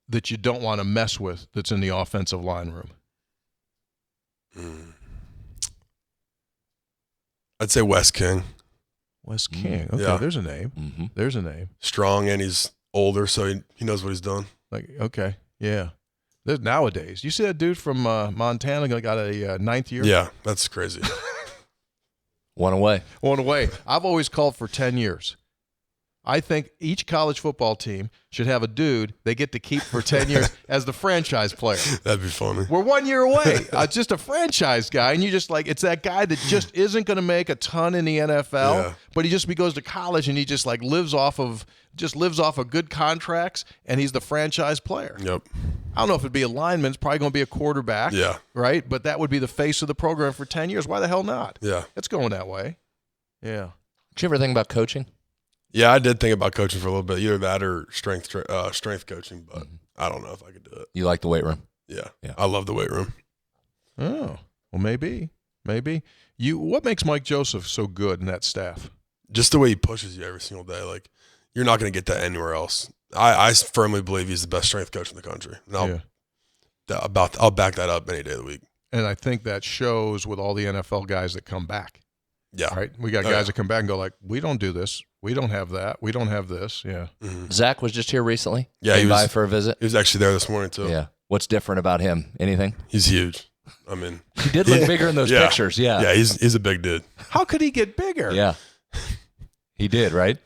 Speaker 1: that you don't want to mess with that's in the offensive line room.
Speaker 3: I'd say Wes King.
Speaker 1: Wes King. Okay,
Speaker 3: Yeah.
Speaker 1: there's a name.
Speaker 2: Mm-hmm.
Speaker 1: There's a name.
Speaker 3: Strong, and he's older, so he knows what he's doing.
Speaker 1: Like, okay, yeah. There's nowadays. You see that dude from Montana got a 9th year?
Speaker 3: Yeah, that's crazy.
Speaker 2: One away.
Speaker 1: One away. I've always called for 10 years. I think each college football team should have a dude they get to keep for 10 years as the franchise player.
Speaker 3: That'd be funny.
Speaker 1: We're 1 year away. Just a franchise guy, and you just like it's that guy that just isn't going to make a ton in the NFL,
Speaker 3: Yeah.
Speaker 1: but he just goes to college and he just like lives off of good contracts, and he's the franchise player.
Speaker 3: Yep.
Speaker 1: I don't know if it'd be a lineman. It's probably going to be a quarterback.
Speaker 3: Yeah.
Speaker 1: Right, but that would be the face of the program for 10 years. Why the hell not?
Speaker 3: Yeah.
Speaker 1: It's going that way. Yeah.
Speaker 2: Did you ever think about coaching?
Speaker 3: Yeah, I did think about coaching for a little bit, either that or strength coaching, but I don't know if I could do it.
Speaker 2: You like the weight room?
Speaker 3: Yeah.
Speaker 2: Yeah.
Speaker 3: I love the weight room.
Speaker 1: Oh, well, maybe. What makes Mike Joseph so good in that staff?
Speaker 3: Just the way he pushes you every single day. Like, you're not going to get that anywhere else. I firmly believe he's the best strength coach in the country. And I'll back that up any day of the week.
Speaker 1: And I think that shows with all the NFL guys that come back.
Speaker 3: Yeah.
Speaker 1: Right? We got guys that come back and go like, we don't do this. We don't have that. We don't have this. Yeah.
Speaker 2: Mm-hmm. Zach was just here recently.
Speaker 3: Yeah,
Speaker 2: Came by for a visit.
Speaker 3: He was actually there this morning too.
Speaker 2: Yeah. What's different about him? Anything?
Speaker 3: He's huge. I mean,
Speaker 2: he did look bigger in those pictures. Yeah.
Speaker 3: Yeah, he's a big dude.
Speaker 1: How could he get bigger?
Speaker 2: Yeah. He did, right?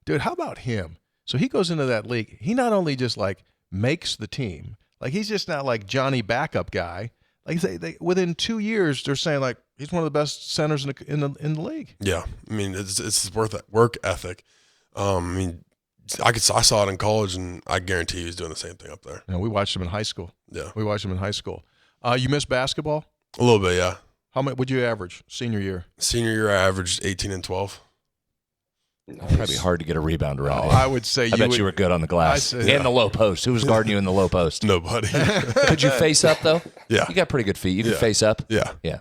Speaker 1: Dude, how about him? So he goes into that league. He not only just like makes the team, like he's just not like Johnny backup guy. Like they within 2 years, they're saying like he's one of the best centers in the league.
Speaker 3: Yeah, I mean it's his work ethic. I mean, I saw it in college, and I guarantee he was doing the same thing up there.
Speaker 1: You know, we watched him in high school.
Speaker 3: Yeah,
Speaker 1: we watched him in high school. You missed basketball?
Speaker 3: A little bit, yeah.
Speaker 1: How much would you average senior year?
Speaker 3: Senior year, I averaged 18 and 12.
Speaker 2: Nice. Probably hard to get a rebound around.
Speaker 1: I would say
Speaker 2: I bet you were good on the glass and the low post. Who was guarding you in the low post?
Speaker 3: Nobody.
Speaker 2: Could you face up though?
Speaker 3: Yeah,
Speaker 2: you got pretty good feet. You could face up.
Speaker 3: Yeah.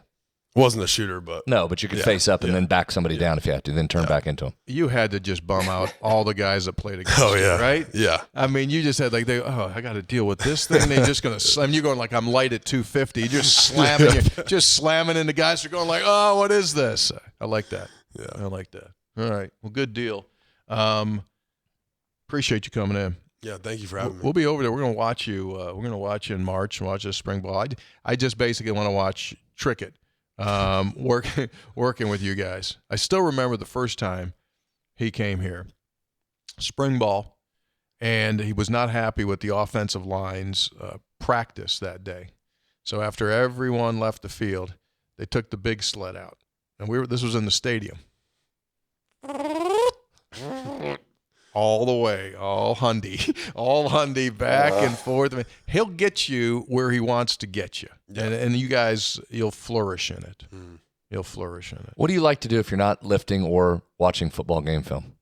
Speaker 3: Wasn't a shooter, but
Speaker 2: you could face up and then back somebody down if you had to, then turn back into him.
Speaker 1: You had to just bum out all the guys that played against
Speaker 3: you,
Speaker 1: right?
Speaker 3: Yeah.
Speaker 1: I mean, you just had like I got to deal with this thing. They're just gonna slam. You're going like I'm light at 250. You're just slamming, just slamming into guys. Are going like, oh, what is this? I like that.
Speaker 3: Yeah,
Speaker 1: I like that. All right, well, good deal. Appreciate you coming in.
Speaker 3: Yeah, thank you for having me.
Speaker 1: We'll be over there. We're gonna watch you. We're gonna watch you in March and watch this spring ball. I just basically want to watch Trickett. Working with you guys. I still remember the first time he came here, spring ball, and he was not happy with the offensive line's practice that day. So after everyone left the field, they took the big sled out, and this was in the stadium. All the way, all Hundy, back and forth. I mean, he'll get you where he wants to get you, and you guys, you'll flourish in it. You'll flourish in it.
Speaker 2: What do you like to do if you're not lifting or watching football game film?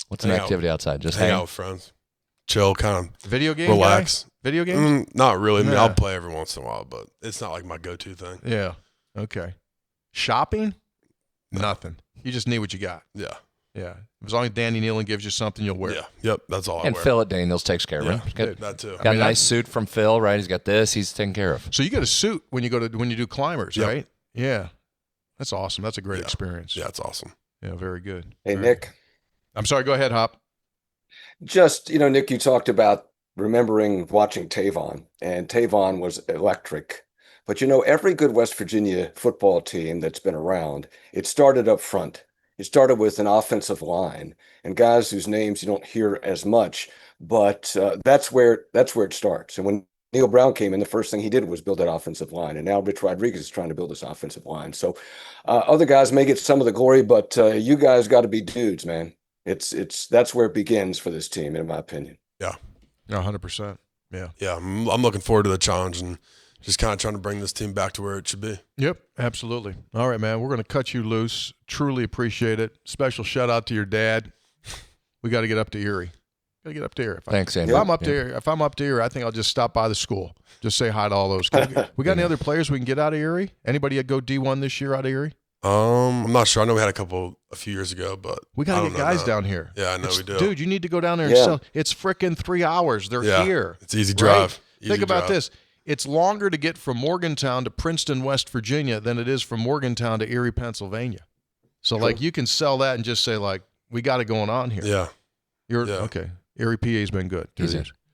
Speaker 2: What's an activity outside? Just
Speaker 3: hang out with friends, chill, kind of
Speaker 1: video game,
Speaker 3: relax.
Speaker 1: Guy? Video games?
Speaker 3: Not really. I mean, I'll play every once in a while, but it's not like my go-to thing.
Speaker 1: Yeah. Okay. Shopping? No. Nothing. You just need what you got.
Speaker 3: Yeah.
Speaker 1: Yeah. As long as Danny Nealon gives you something, you'll wear it.
Speaker 3: Yeah. Yep. That's all I wear.
Speaker 2: And Phil at Daniels takes care of it.
Speaker 3: That too.
Speaker 2: Got a nice suit from Phil, right? He's got this. He's taken care of.
Speaker 1: So you get a suit when you do climbers, right? Yeah. That's awesome. That's a great experience.
Speaker 3: Yeah, it's awesome.
Speaker 1: Yeah, very good.
Speaker 4: Hey, Nick.
Speaker 1: I'm sorry. Go ahead, Hop.
Speaker 4: Just, Nick, you talked about remembering watching Tavon, and Tavon was electric. But, every good West Virginia football team that's been around, it started up front. It started with an offensive line and guys whose names you don't hear as much, but that's where it starts. And when Neil Brown came in, the first thing he did was build that offensive line. And now Rich Rodriguez is trying to build this offensive line. So other guys may get some of the glory, but you guys got to be dudes, man. That's where it begins for this team, in my opinion.
Speaker 3: Yeah.
Speaker 1: 100%. Yeah.
Speaker 3: Yeah. I'm looking forward to the challenge and just kind of trying to bring this team back to where it should be.
Speaker 1: Yep, absolutely. All right, man. We're going to cut you loose. Truly appreciate it. Special shout out to your dad. We got to get up to Erie. Got to get up to Erie.
Speaker 2: Thanks, Andy.
Speaker 1: If I'm up to Erie, I think I'll just stop by the school. Just say hi to all those. We got any other players we can get out of Erie? Anybody go D1 this year out of Erie?
Speaker 3: I'm not sure. I know we had a few years ago, but
Speaker 1: we got to get guys down here.
Speaker 3: Yeah, I know we do.
Speaker 1: Dude, you need to go down there and sell. It's frickin' 3 hours. They're here.
Speaker 3: It's easy drive.
Speaker 1: Right? Think about this. It's longer to get from Morgantown to Princeton, West Virginia than it is from Morgantown to Erie, Pennsylvania. So, like, you can sell that and just say, like, we got it going on here.
Speaker 3: Yeah.
Speaker 1: Okay. Erie, PA's been good.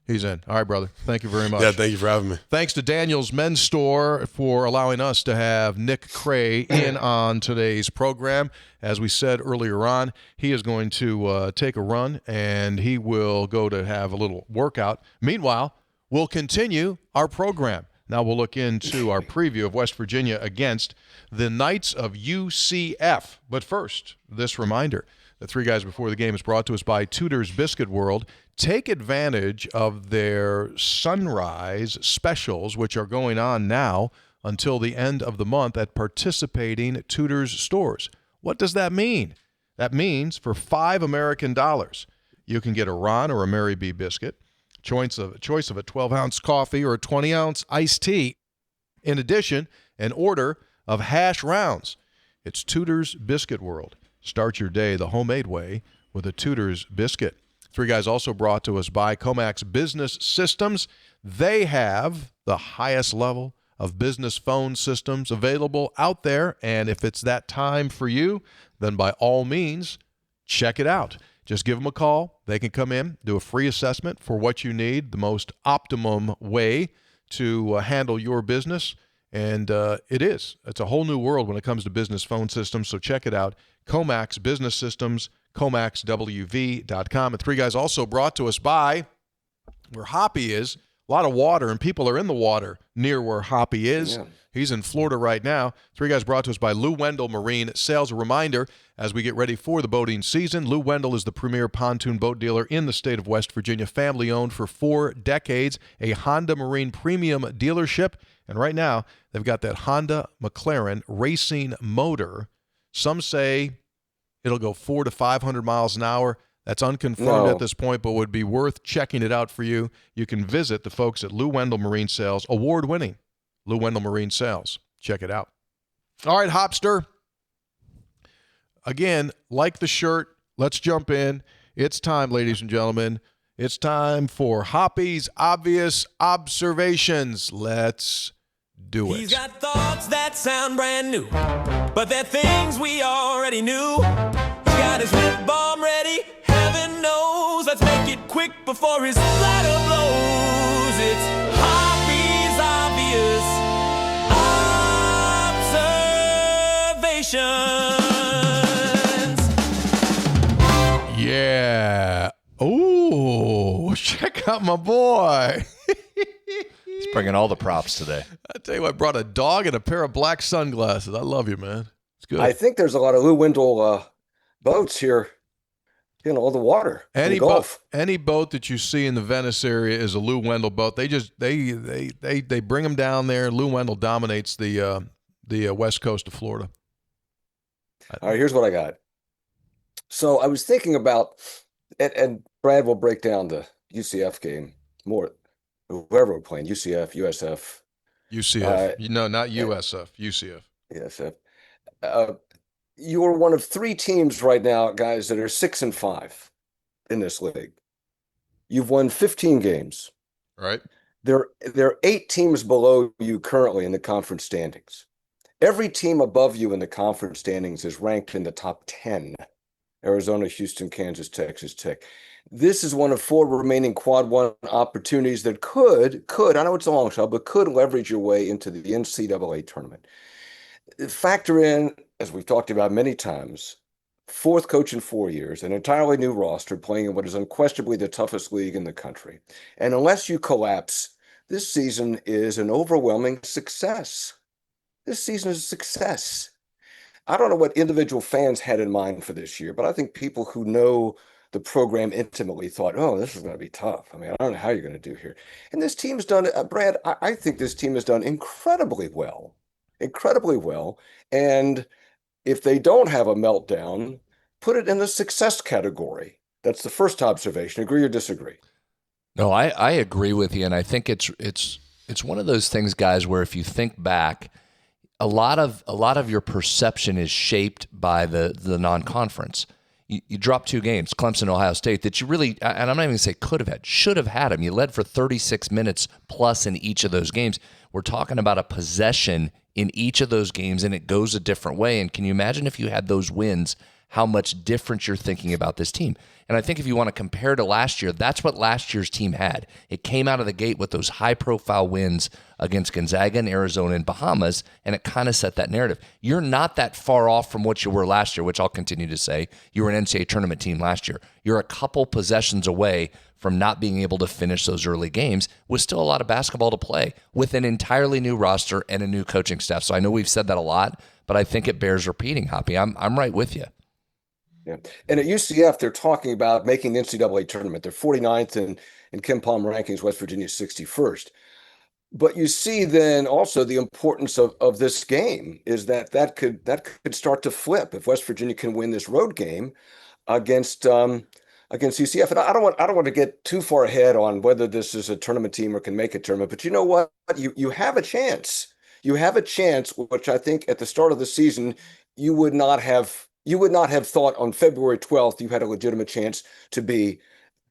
Speaker 2: He's in.
Speaker 1: All right, brother. Thank you very much.
Speaker 3: Yeah, thank you for having me.
Speaker 1: Thanks to Daniel's Men's Store for allowing us to have Nick Cray in on today's program. As we said earlier on, he is going to take a run, and he will go to have a little workout. Meanwhile, we'll continue our program. Now we'll look into our preview of West Virginia against the Knights of UCF. But first, this reminder. The 3 Guys Before the Game is brought to us by Tudor's Biscuit World. Take advantage of their sunrise specials, which are going on now until the end of the month at participating Tudor's stores. What does that mean? That means for $5 American, you can get a Ron or a Mary B biscuit, choice of a 12-ounce coffee or a 20-ounce iced tea. In addition, an order of hash rounds. It's Tudor's Biscuit World. Start your day the homemade way with a Tudor's biscuit. 3 Guys also brought to us by Comax Business Systems. They have the highest level of business phone systems available out there. And if it's that time for you, then by all means, check it out. Just give them a call. They can come in, do a free assessment for what you need, the most optimum way to handle your business. And it's a whole new world when it comes to business phone systems. So check it out. Comax Business Systems, comaxwv.com. And Three Guys also brought to us by where Hoppy is. A lot of water, and people are in the water near where Hoppy is. Yeah. He's in Florida right now. Three Guys brought to us by Lou Wendell Marine Sales. A reminder, as we get ready for the boating season, Lou Wendell is the premier pontoon boat dealer in the state of West Virginia, family-owned for 4 decades, a Honda Marine premium dealership. And right now, they've got that Honda McLaren racing motor. Some say it'll go 400 to 500 miles an hour. That's unconfirmed at this point, but would be worth checking it out for you. You can visit the folks at Lou Wendell Marine Sales, award-winning Lou Wendell Marine Sales. Check it out. All right, Hopster. Again, like the shirt, let's jump in. It's time, ladies and gentlemen. It's time for Hoppy's Obvious Observations. Let's do it. He's got thoughts that sound brand new, but they're things we already knew. He's got his lip balm ready, heaven knows. Let's make it quick before his bladder blows. It's Hoppy's Obvious Observations. Yeah. Oh, check out my boy.
Speaker 2: He's bringing all the props today.
Speaker 1: I tell you what, I brought a dog and a pair of black sunglasses. I love you, man. It's good.
Speaker 4: I think there's a lot of Lou Wendell boats here. You know, all the water.
Speaker 1: Any boat that you see in the Venice area is a Lou Wendell boat. They bring them down there. Lou Wendell dominates the west coast of Florida.
Speaker 4: All right, here's what I got. So I was thinking about, and Brad will break down the UCF game more. Whoever we're playing, UCF, USF.
Speaker 1: UCF. No, not USF, UCF.
Speaker 4: USF. You are one of 3 teams right now, guys, that are 6-5 in this league. You've won 15 games.
Speaker 1: Right.
Speaker 4: There are 8 teams below you currently in the conference standings. Every team above you in the conference standings is ranked in the top 10. Arizona, Houston, Kansas, Texas Tech. This is one of 4 remaining quad 1 opportunities that could, I know it's a long shot, but could leverage your way into the NCAA tournament. Factor in, as we've talked about many times, 4th coach in 4 years, an entirely new roster playing in what is unquestionably the toughest league in the country. And unless you collapse, this season is an overwhelming success. This season is a success. I don't know what individual fans had in mind for this year, but I think people who know the program intimately thought, oh, this is going to be tough. I mean, I don't know how you're going to do here. And this team's done, Brad, I think this team has done incredibly well. And if they don't have a meltdown, put it in the success category. That's the first observation. Agree or disagree?
Speaker 2: No, I agree with you. And I think it's one of those things, guys, where if you think back, a lot of your perception is shaped by the non-conference. You dropped 2 games, Clemson, Ohio State, that you really, and I'm not even going to say could have had, should have had them. You led for 36 minutes plus in each of those games. We're talking about a possession in each of those games, and it goes a different way. And can you imagine if you had those wins, how much different you're thinking about this team? And I think if you want to compare to last year, that's what last year's team had. It came out of the gate with those high-profile wins against Gonzaga and Arizona and Bahamas, and it kind of set that narrative. You're not that far off from what you were last year, which I'll continue to say. You were an NCAA tournament team last year. You're a couple possessions away from not being able to finish those early games with still a lot of basketball to play with an entirely new roster and a new coaching staff. So I know we've said that a lot, but I think it bears repeating, Hoppy. I'm right with you.
Speaker 4: Yeah. And at UCF, they're talking about making the NCAA tournament. They're 49th in Ken Palm rankings, West Virginia 61st. But you see then also the importance of this game is that could start to flip if West Virginia can win this road game against UCF. And I don't want to get too far ahead on whether this is a tournament team or can make a tournament. But you know what? You have a chance. You have a chance, which I think at the start of the season you would not have thought on February 12th you had a legitimate chance to be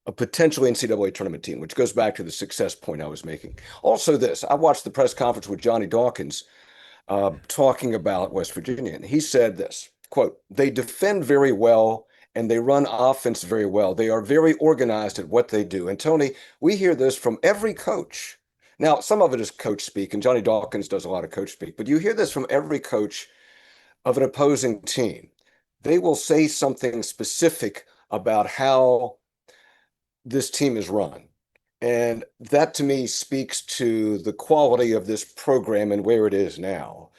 Speaker 4: a potential NCAA tournament team, which goes back to the success point I was making. Also this, I watched the press conference with Johnny Dawkins talking about West Virginia, and he said this, quote, "They defend very well and they run offense very well. They are very organized at what they do." And Tony, we hear this from every coach. Now, some of it is coach speak, and Johnny Dawkins does a lot of coach speak, but you hear this from every coach of an opposing team. They will say something specific about how this team is run. And that to me speaks to the quality of this program and where it is now.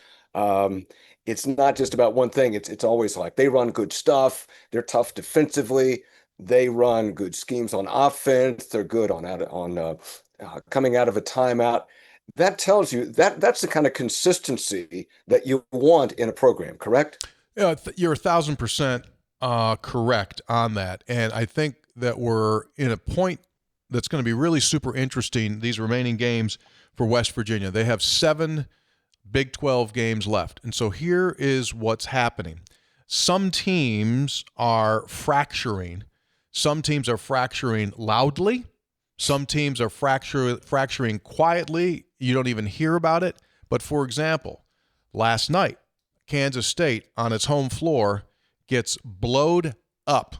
Speaker 4: It's not just about one thing. It's always like they run good stuff. They're tough defensively. They run good schemes on offense. They're good on coming out of a timeout. That tells you that's the kind of consistency that you want in a program, correct?
Speaker 1: Yeah, you're 1,000% correct on that. And I think that we're in a point that's going to be really super interesting, these remaining games for West Virginia. They have 7 Big 12 games left. And so here is what's happening. Some teams are fracturing. Some teams are fracturing loudly. Some teams are fracturing quietly. You don't even hear about it. But for example, last night, Kansas State on its home floor gets blowed up,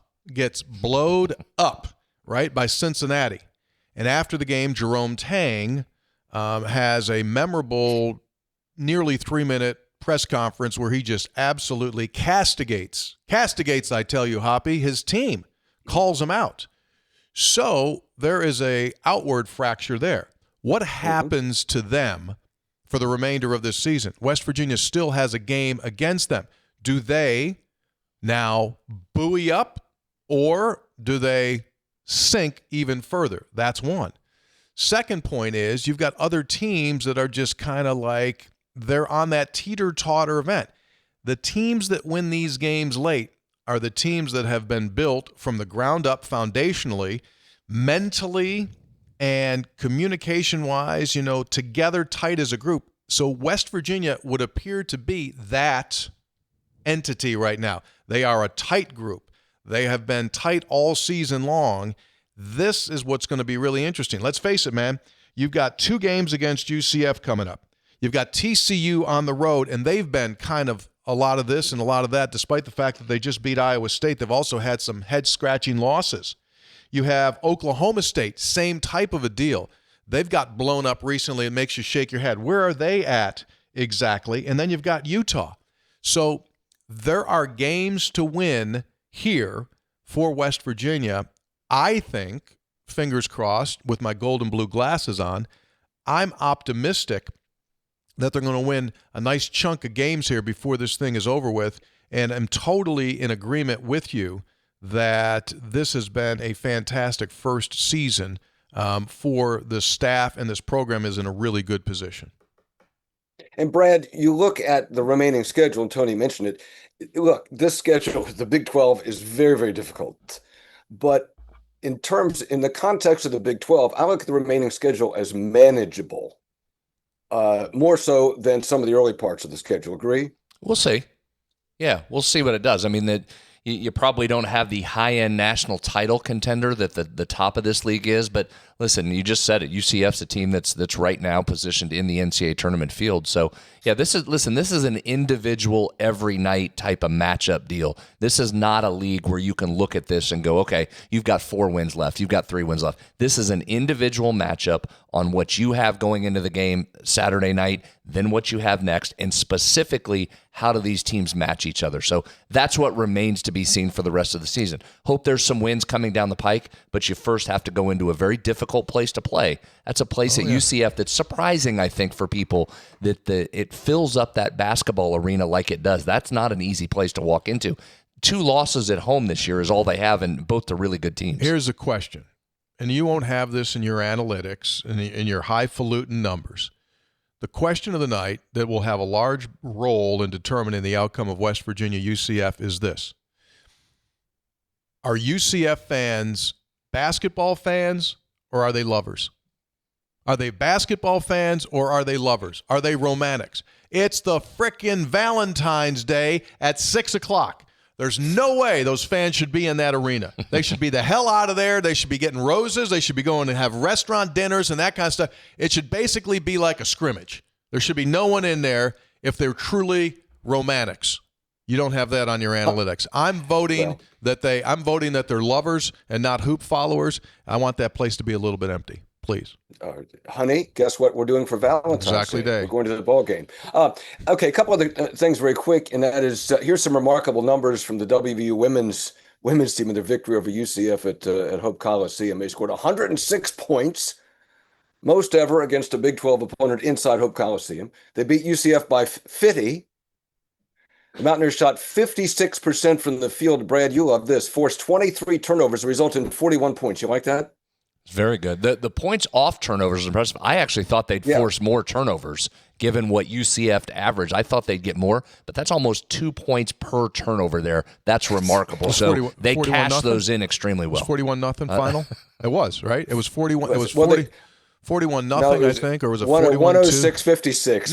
Speaker 1: right, by Cincinnati. And after the game, Jerome Tang has a memorable nearly 3-minute press conference where he just absolutely castigates, I tell you, Hoppy, his team, calls him out. So there is a outward fracture there. What happens to them for the remainder of this season? West Virginia still has a game against them. Do they now buoy up, or do they sink even further? That's one. Second point is you've got other teams that are just kind of like they're on that teeter-totter event. The teams that win these games late are the teams that have been built from the ground up foundationally, mentally, and communication-wise, together tight as a group. So West Virginia would appear to be that entity right now. They are a tight group. They have been tight all season long. This is what's going to be really interesting. Let's face it, man. You've got 2 games against UCF coming up. You've got TCU on the road, and they've been kind of a lot of this and a lot of that, despite the fact that they just beat Iowa State. They've also had some head-scratching losses. You have Oklahoma State, same type of a deal. They've got blown up recently. It makes you shake your head. Where are they at exactly? And then you've got Utah. So there are games to win here for West Virginia. I think, fingers crossed, with my gold and blue glasses on, I'm optimistic that they're going to win a nice chunk of games here before this thing is over with. And I'm totally in agreement with you that this has been a fantastic first season for the staff, and this program is in a really good position.
Speaker 4: And Brad, you look at the remaining schedule, and Tony mentioned it. Look, this schedule, the Big 12, is very, very difficult. But in the context of the Big 12, I look at the remaining schedule as manageable, more so than some of the early parts of the schedule. Agree?
Speaker 2: We'll see. Yeah, we'll see what it does. I mean, that you probably don't have the high-end national title contender that the top of this league is, but listen, you just said it. UCF's a team that's right now positioned in the NCAA tournament field. So, yeah, this is an individual every night type of matchup deal. This is not a league where you can look at this and go, okay, you've got 4 wins left, you've got 3 wins left. This is an individual matchup on what you have going into the game Saturday night, then what you have next, and specifically how do these teams match each other. So that's what remains to be seen for the rest of the season. Hope there's some wins coming down the pike, but you first have to go into a very difficult place to play. That's a place at UCF that's surprising, I think, for people, that it fills up that basketball arena like it does. That's not an easy place to walk into. 2 losses at home this year is all they have, and both the really good teams.
Speaker 1: Here's a question, and you won't have this in your analytics and in your highfalutin numbers. The question of the night that will have a large role in determining the outcome of West Virginia UCF is this. Are UCF fans basketball fans, or are they lovers? Are they basketball fans, or are they lovers? Are they romantics? It's the frickin' Valentine's Day at 6 o'clock. There's no way those fans should be in that arena. They should be the hell out of there. They should be getting roses. They should be going to have restaurant dinners and that kind of stuff. It should basically be like a scrimmage. There should be no one in there if they're truly romantics. You don't have that on your analytics. I'm voting that they're lovers and not hoop followers. I want that place to be a little bit empty, please.
Speaker 4: Honey, guess what we're doing for Valentine's Day? We're going to the ball game. Okay, a couple other things very quick, and that is here's some remarkable numbers from the WVU women's team in their victory over UCF at Hope Coliseum. They scored 106 points, most ever against a Big 12 opponent inside Hope Coliseum. They beat UCF by 50. The Mountaineers shot 56% from the field. Brad, you love this. Forced 23 turnovers, resulting in 41 points. You like that?
Speaker 2: It's very good. The points off turnovers is impressive. I actually thought they'd force more turnovers, given what UCF averaged. I thought they'd get more, but that's almost 2 points per turnover there. That's remarkable. So they cashed those in extremely well.
Speaker 1: It was 41-0 final? It was, right? It was 41. It was 40. 41-0, I think, or was it 41-2?
Speaker 4: 106-56.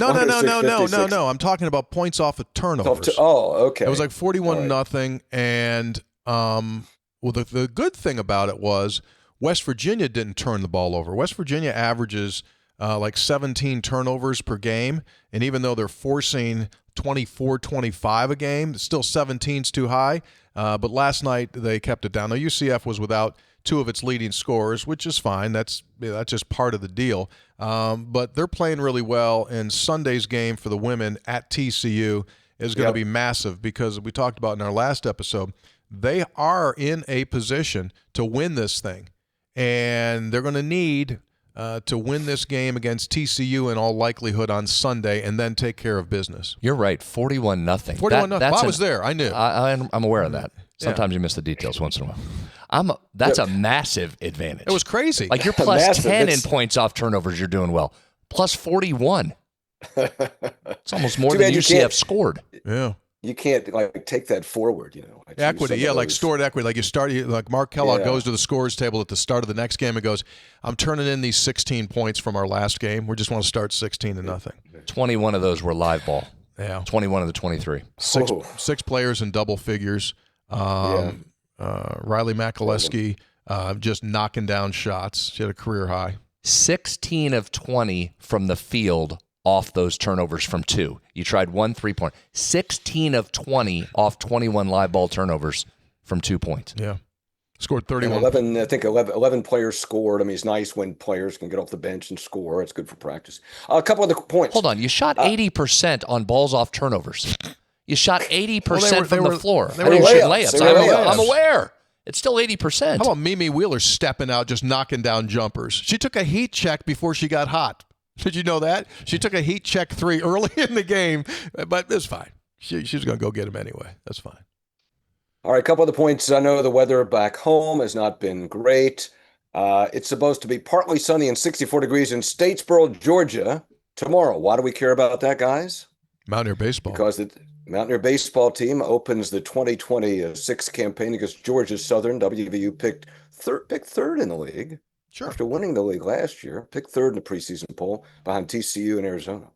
Speaker 1: No. I'm talking about points off of turnovers.
Speaker 4: Okay.
Speaker 1: It was like 41-0, and the good thing about it was West Virginia didn't turn the ball over. West Virginia averages like 17 turnovers per game, and even though they're forcing 24-25 a game, still 17's too high. But last night they kept it down. Now UCF was without two of its leading scorers, which is fine. That's just part of the deal. But they're playing really well, and Sunday's game for the women at TCU is going to be massive because we talked about in our last episode, they are in a position to win this thing, and they're going to need to win this game against TCU in all likelihood on Sunday and then take care of business.
Speaker 2: You're right, 41-0.
Speaker 1: 41-0. I was there. I knew.
Speaker 2: I'm aware of that. Sometimes you miss the details once in a while. That's a massive advantage.
Speaker 1: It was crazy.
Speaker 2: Like you're plus 10 in points off turnovers, you're doing well. Plus 41. It's almost more than UCF scored.
Speaker 1: Yeah.
Speaker 4: You can't take that forward,
Speaker 1: Equity, like stored equity. Like you start, like Mark Kellogg goes to the scores table at the start of the next game and goes, "I'm turning in these 16 points from our last game. We just want to start 16-0."
Speaker 2: 21 of those were live ball.
Speaker 1: Yeah.
Speaker 2: 21 of the 23.
Speaker 1: Six players in double figures. Riley McAleskey just knocking down shots. She had a career high.
Speaker 2: 16 of 20 from the field off those turnovers from two. You tried 1 3-point. 16 of 20 off 21 live ball turnovers from 2 points.
Speaker 1: Yeah. Scored 31.
Speaker 4: 11 players scored. I mean, it's nice when players can get off the bench and score. It's good for practice. A couple other points.
Speaker 2: Hold on. You shot 80% on balls off turnovers. You shot 80% from the floor.
Speaker 1: They were
Speaker 2: layups. I'm aware. It's still 80%.
Speaker 1: How about Mimi Wheeler stepping out, just knocking down jumpers? She took a heat check before she got hot. Did you know that? She took a heat check 3 early in the game, but it's fine. She's going to go get him anyway. That's fine.
Speaker 4: All right, a couple other points. I know the weather back home has not been great. It's supposed to be partly sunny and 64 degrees in Statesboro, Georgia tomorrow. Why do we care about that, guys?
Speaker 1: Mountaineer baseball.
Speaker 4: Because the Mountaineer baseball team opens the 2026 campaign against Georgia Southern. WVU picked third in the league.
Speaker 1: Sure.
Speaker 4: After winning the league last year, picked third in the preseason poll behind TCU and Arizona.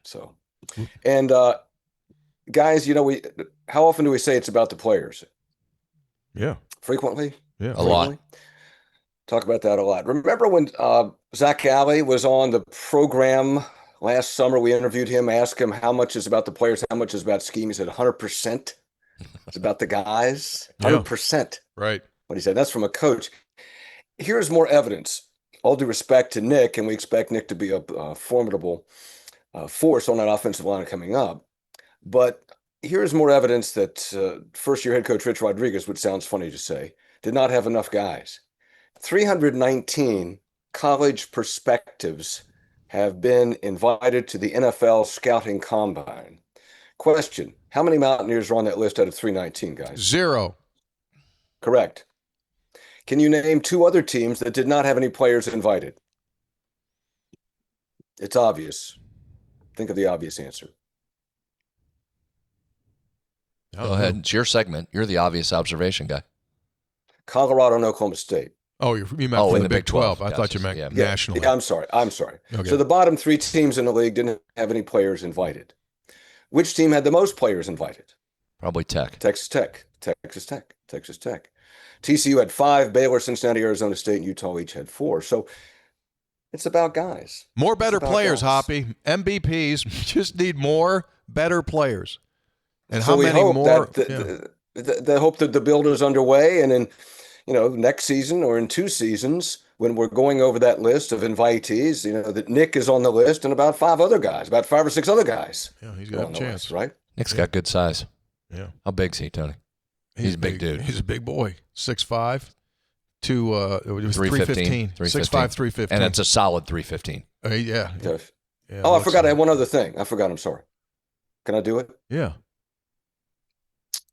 Speaker 4: So, and guys, how often do we say it's about the players?
Speaker 1: Yeah.
Speaker 4: Frequently?
Speaker 1: Yeah.
Speaker 2: A lot.
Speaker 4: Talk about that a lot. Remember when Zach Alley was on the program last summer? We interviewed him, asked him how much is about the players, how much is about scheme. He said 100%. It's about the guys. 100%.
Speaker 1: Right.
Speaker 4: What he said. That's from a coach. Here's more evidence. All due respect to Nick, and we expect Nick to be a formidable force on that offensive line coming up. But here's more evidence that first-year head coach Rich Rodriguez, which sounds funny to say, did not have enough guys. 319 college prospectives have been invited to the NFL Scouting Combine. Question, how many Mountaineers are on that list out of 319, guys?
Speaker 1: 0.
Speaker 4: Correct. Can you name 2 other teams that did not have any players invited? It's obvious. Think of the obvious answer.
Speaker 2: Go ahead. It's your segment. You're the obvious observation guy.
Speaker 4: Colorado and Oklahoma State.
Speaker 1: Oh, you meant for
Speaker 2: in
Speaker 1: the Big 12. I thought you meant nationally.
Speaker 4: Yeah, I'm sorry.
Speaker 1: Okay.
Speaker 4: So the bottom 3 teams in the league didn't have any players invited. Which team had the most players invited?
Speaker 2: Probably Tech.
Speaker 4: Texas Tech. TCU had 5. Baylor, Cincinnati, Arizona State, and Utah each had 4. So it's about guys.
Speaker 1: More better players, Hoppy. MVPs just need more better players. And
Speaker 4: so
Speaker 1: how many more?
Speaker 4: They hope that the build is underway, and in next season or in 2 seasons, when we're going over that list of invitees, that Nick is on the list and about 5 other guys, about 5 or 6 other guys.
Speaker 1: Yeah, he's got a chance,
Speaker 4: list, right?
Speaker 2: Nick's got good size.
Speaker 1: Yeah.
Speaker 2: How big's he, Tony? He's a big dude.
Speaker 1: He's a big boy. 6'5",
Speaker 2: 315.
Speaker 1: 6'5", 315.
Speaker 2: And it's a solid 315.
Speaker 1: Yeah.
Speaker 4: I forgot. I had one other thing. I'm sorry. Can I do it?
Speaker 1: Yeah.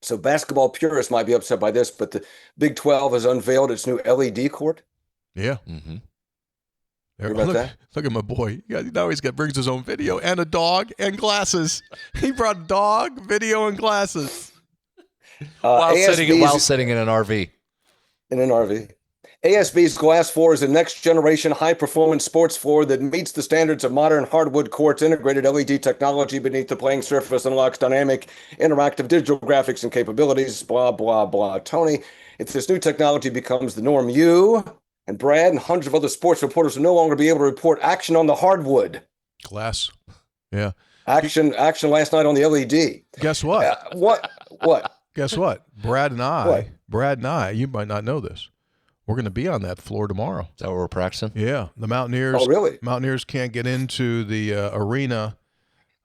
Speaker 4: So basketball purists might be upset by this, but the Big 12 has unveiled its new LED court.
Speaker 1: Yeah.
Speaker 2: Mm-hmm.
Speaker 1: Look at my boy. Now brings his own video and a dog and glasses. He brought a dog, video, and glasses.
Speaker 2: While sitting in an RV.
Speaker 4: ASB's glass floor is a next-generation high-performance sports floor that meets the standards of modern hardwood courts. Integrated LED technology beneath the playing surface unlocks dynamic, interactive digital graphics and capabilities, blah, blah, blah. Tony, if this new technology becomes the norm, you and Brad and hundreds of other sports reporters will no longer be able to report action on the hardwood.
Speaker 1: Glass. Yeah.
Speaker 4: Action last night on the LED.
Speaker 1: Guess what?
Speaker 4: What?
Speaker 1: Guess what? Brad and I, you might not know this. We're going to be on that floor tomorrow.
Speaker 2: Is that what we're practicing?
Speaker 1: Yeah. The Mountaineers.
Speaker 4: Oh, really?
Speaker 1: Mountaineers can't get into the arena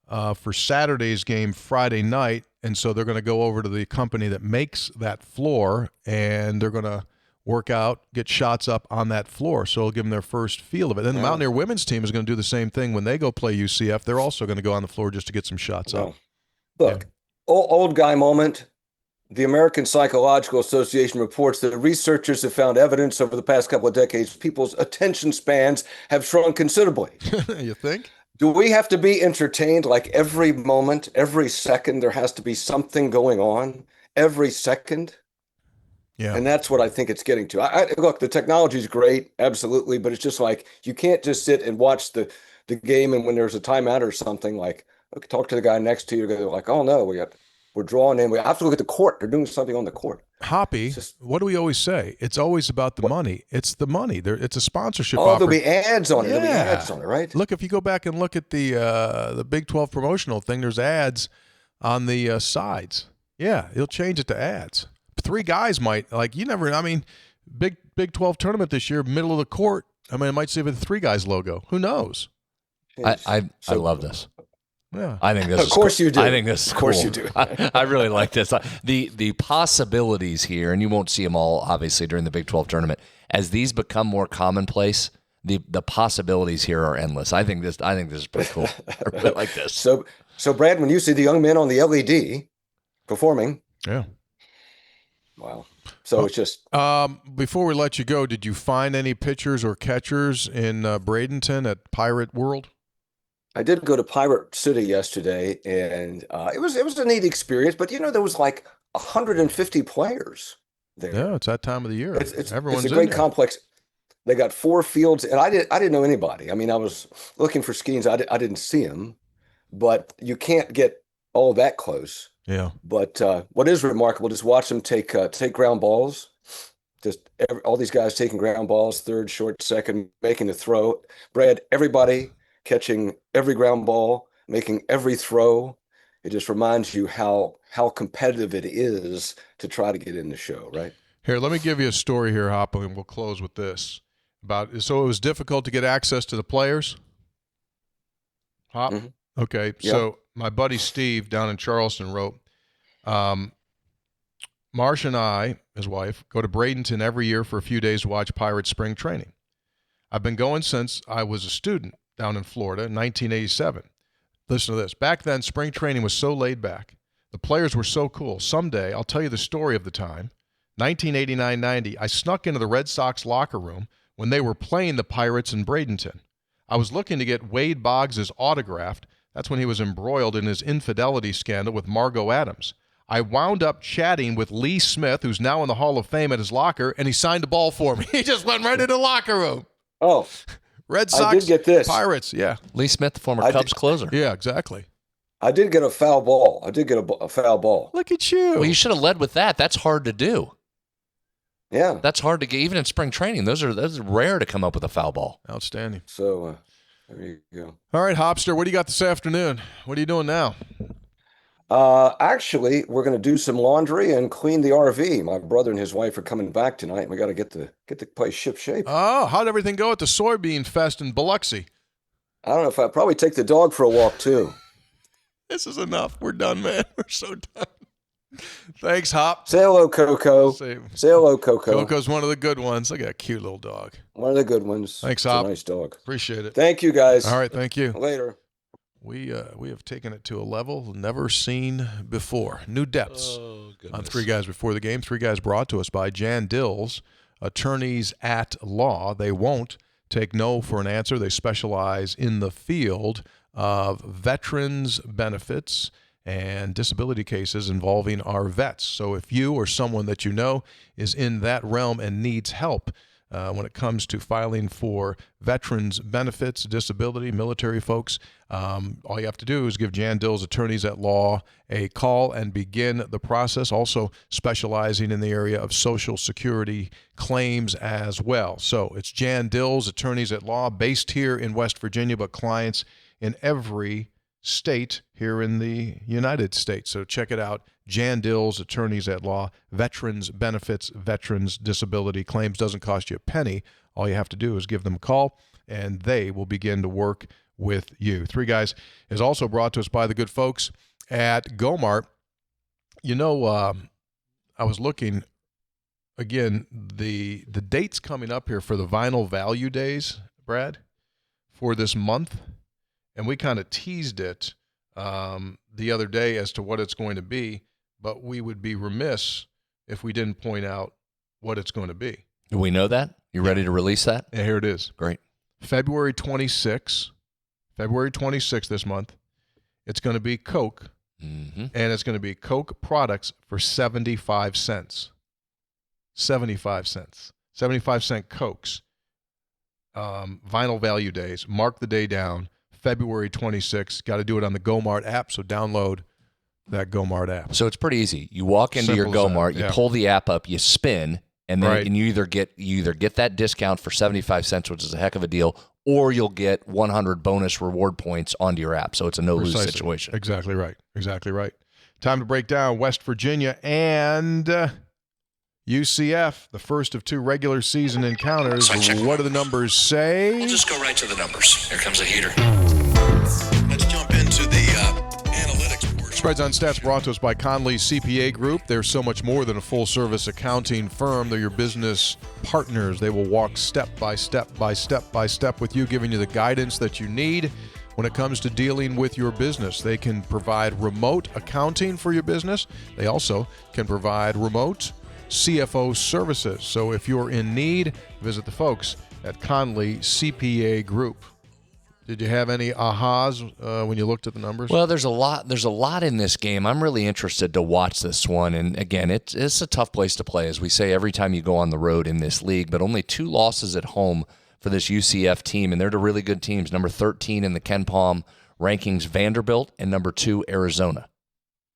Speaker 1: for Saturday's game Friday night, and so they're going to go over to the company that makes that floor, and they're going to work out, get shots up on that floor, so it'll give them their first feel of it. Then the Mountaineer women's team is going to do the same thing when they go play UCF. They're also going to go on the floor just to get some shots up.
Speaker 4: Look, old guy moment. The American Psychological Association reports that researchers have found evidence over the past couple of decades people's attention spans have shrunk considerably.
Speaker 1: You think?
Speaker 4: Do we have to be entertained like every moment, every second? There has to be something going on every second.
Speaker 1: Yeah.
Speaker 4: And that's what I think it's getting to. Look, the technology is great, absolutely, but it's just like you can't just sit and watch the game, and when there's a timeout or something, like talk to the guy next to you, go like, oh no, we're drawing in. We have to look at the court. They're doing something on the court.
Speaker 1: Hoppy, what do we always say? It's always about the money. It's the money. It's a sponsorship.
Speaker 4: There'll be ads on it.
Speaker 1: Yeah.
Speaker 4: There'll be ads on it, right?
Speaker 1: Look, if you go back and look at the Big 12 promotional thing, there's ads on the sides. Yeah, he'll change it to ads. 3 guys might, Big 12 tournament this year, middle of the court. It might say the 3 guys logo. Who knows?
Speaker 2: I love this.
Speaker 1: Yeah.
Speaker 2: I think this
Speaker 4: of course you do.
Speaker 2: I think this is cool.
Speaker 4: Of course you do.
Speaker 2: I really like this. The possibilities here, and you won't see them all, obviously, during the Big 12 tournament. As these become more commonplace, the possibilities here are endless. I think this is pretty cool. I really like this.
Speaker 4: So Brad, when you see the young men on the LED performing.
Speaker 1: Yeah.
Speaker 4: Wow. So it's just.
Speaker 1: Before we let you go, did you find any pitchers or catchers in Bradenton at Pirate World?
Speaker 4: I did go to Pirate City yesterday, and it was a neat experience. But there was like 150 players there.
Speaker 1: Yeah, it's that time of the year.
Speaker 4: It's
Speaker 1: Everyone's
Speaker 4: a great
Speaker 1: in
Speaker 4: complex. They got 4 fields, and I didn't know anybody. I was looking for Skeens. I didn't see him, but you can't get all that close.
Speaker 1: Yeah.
Speaker 4: But what is remarkable, just watch them take ground balls. Just all these guys taking ground balls, third, short, second, making the throw. Brad, everybody catching every ground ball, making every throw. It just reminds you how competitive it is to try to get in the show, right?
Speaker 1: Here, let me give you a story here, Hoppy, and we'll close with this. So it was difficult to get access to the players? Hop?
Speaker 4: Mm-hmm.
Speaker 1: Okay,
Speaker 4: yeah.
Speaker 1: So my buddy Steve down in Charleston wrote, Marsh and I, his wife, go to Bradenton every year for a few days to watch Pirates spring training. I've been going since I was a student down in Florida in 1987. Listen to this. Back then, spring training was so laid back. The players were so cool. Someday, I'll tell you the story of the time. 1989-90, I snuck into the Red Sox locker room when they were playing the Pirates in Bradenton. I was looking to get Wade Boggs' autograph. That's when he was embroiled in his infidelity scandal with Margot Adams. I wound up chatting with Lee Smith, who's now in the Hall of Fame, at his locker, and he signed the ball for me. He just went right into the locker room.
Speaker 4: Oh,
Speaker 1: Red Sox,
Speaker 4: I did get this.
Speaker 1: Pirates, yeah.
Speaker 2: Lee Smith, the former Cubs closer.
Speaker 1: Yeah, exactly.
Speaker 4: I did get a foul ball. I did get a foul ball.
Speaker 1: Look at you.
Speaker 2: Well, you should have led with that. That's hard to do.
Speaker 4: Yeah.
Speaker 2: That's hard to get, even in spring training. Those are rare to come up with a foul ball.
Speaker 1: Outstanding.
Speaker 4: So there you go.
Speaker 1: All right, Hopster, what do you got this afternoon? What are you doing now?
Speaker 4: Actually, we're going to do some laundry and clean the RV. My brother and his wife are coming back tonight, and we got to get the place ship shape.
Speaker 1: Oh, how'd everything go at the soybean fest in Biloxi?
Speaker 4: I don't know if I'd probably take the dog for a walk too.
Speaker 1: This is enough. We're done, man. We're so done. Thanks, Hop.
Speaker 4: Say hello, Coco. Say hello, Coco.
Speaker 1: Coco's one of the good ones. Look at that cute little dog.
Speaker 4: One of the good ones.
Speaker 1: Thanks,
Speaker 4: It's
Speaker 1: Hop.
Speaker 4: a nice dog.
Speaker 1: Appreciate it.
Speaker 4: Thank you, guys.
Speaker 1: All right, thank you.
Speaker 4: Later.
Speaker 1: We have taken it to a level never seen before. New depths on Three Guys Before the Game. Three Guys brought to us by Jan Dills, attorneys at law. They won't take no for an answer. They specialize in the field of veterans benefits and disability cases involving our vets. So if you or someone that you know is in that realm and needs help when it comes to filing for veterans benefits, disability, military folks, all you have to do is give Jan Dills Attorneys at Law a call and begin the process, also specializing in the area of Social Security claims as well. So it's Jan Dills Attorneys at Law, based here in West Virginia, but clients in every state here in the United States. So check it out. Jan Dills Attorneys at Law, veterans benefits, veterans disability claims. Doesn't cost you a penny. All you have to do is give them a call, and they will begin to work with you. Three Guys is also brought to us by the good folks at Gomart. You know, I was looking, again, the dates coming up here for the Vinyl Value Days, Brad, for this month, and we kind of teased it the other day as to what it's going to be, but we would be remiss if we didn't point out what it's going to be.
Speaker 2: Do we know that? You ready to release that?
Speaker 1: And here it is.
Speaker 2: Great.
Speaker 1: February 26th this month, it's going to be Coke, and it's going to be Coke products for 75 cents. 75 cents. 75-cent Cokes. Vinyl Value Days. Mark the day down. February 26th. Got to do it on the Gomart app, so download that Gomart app.
Speaker 2: So it's pretty easy. You walk into your Gomart, you pull the app up, you spin, and then and you either get that discount for 75 cents, which is a heck of a deal, or you'll get 100 bonus reward points onto your app. So it's a no-lose situation.
Speaker 1: Exactly right. Exactly right. Time to break down West Virginia and UCF, the first of two regular season encounters. What do the numbers say?
Speaker 5: We'll just go right to the numbers. Here comes a heater.
Speaker 1: Let's jump into the analytics portion. Spreads on Stats brought to us by Conley CPA Group. They're so much more than a full-service accounting firm. They're your business partners. They will walk step by step by step by step with you, giving you the guidance that you need when it comes to dealing with your business. They can provide remote accounting for your business. They also can provide remote CFO services. So if you're in need, visit the folks at Conley CPA Group. Did you have any ahas when you looked at the numbers?
Speaker 2: Well, there's a lot in this game. I'm really interested to watch this one. And again, it's a tough place to play, as we say every time you go on the road in this league, but only 2 losses at home for this UCF team, and they're the really good teams. Number 13 in the Ken Palm rankings, Vanderbilt, and number 2, Arizona.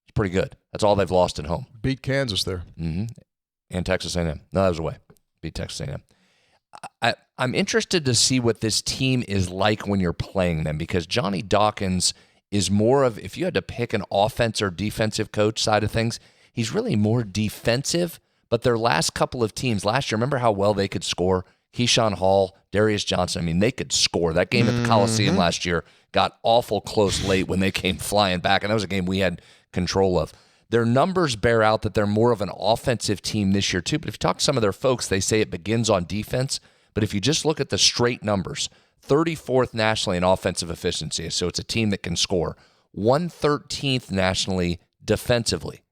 Speaker 2: It's pretty good. That's all they've lost at home.
Speaker 1: Beat Kansas there.
Speaker 2: And Texas A&M. No, that was away. Beat Texas A&M. I'm interested to see what this team is like when you're playing them, because Johnny Dawkins is more of, if you had to pick an offense or defensive coach side of things, he's really more defensive. But their last couple of teams last year, remember how well they could score? Keyshawn Hall, Darius Johnson. I mean, they could score. That game at the Coliseum last year got awful close late when they came flying back, and that was a game we had control of. Their numbers bear out that they're more of an offensive team this year too. But if you talk to some of their folks, they say it begins on defense. But if you just look at the straight numbers, 34th nationally in offensive efficiency, so it's a team that can score. 113th nationally defensively.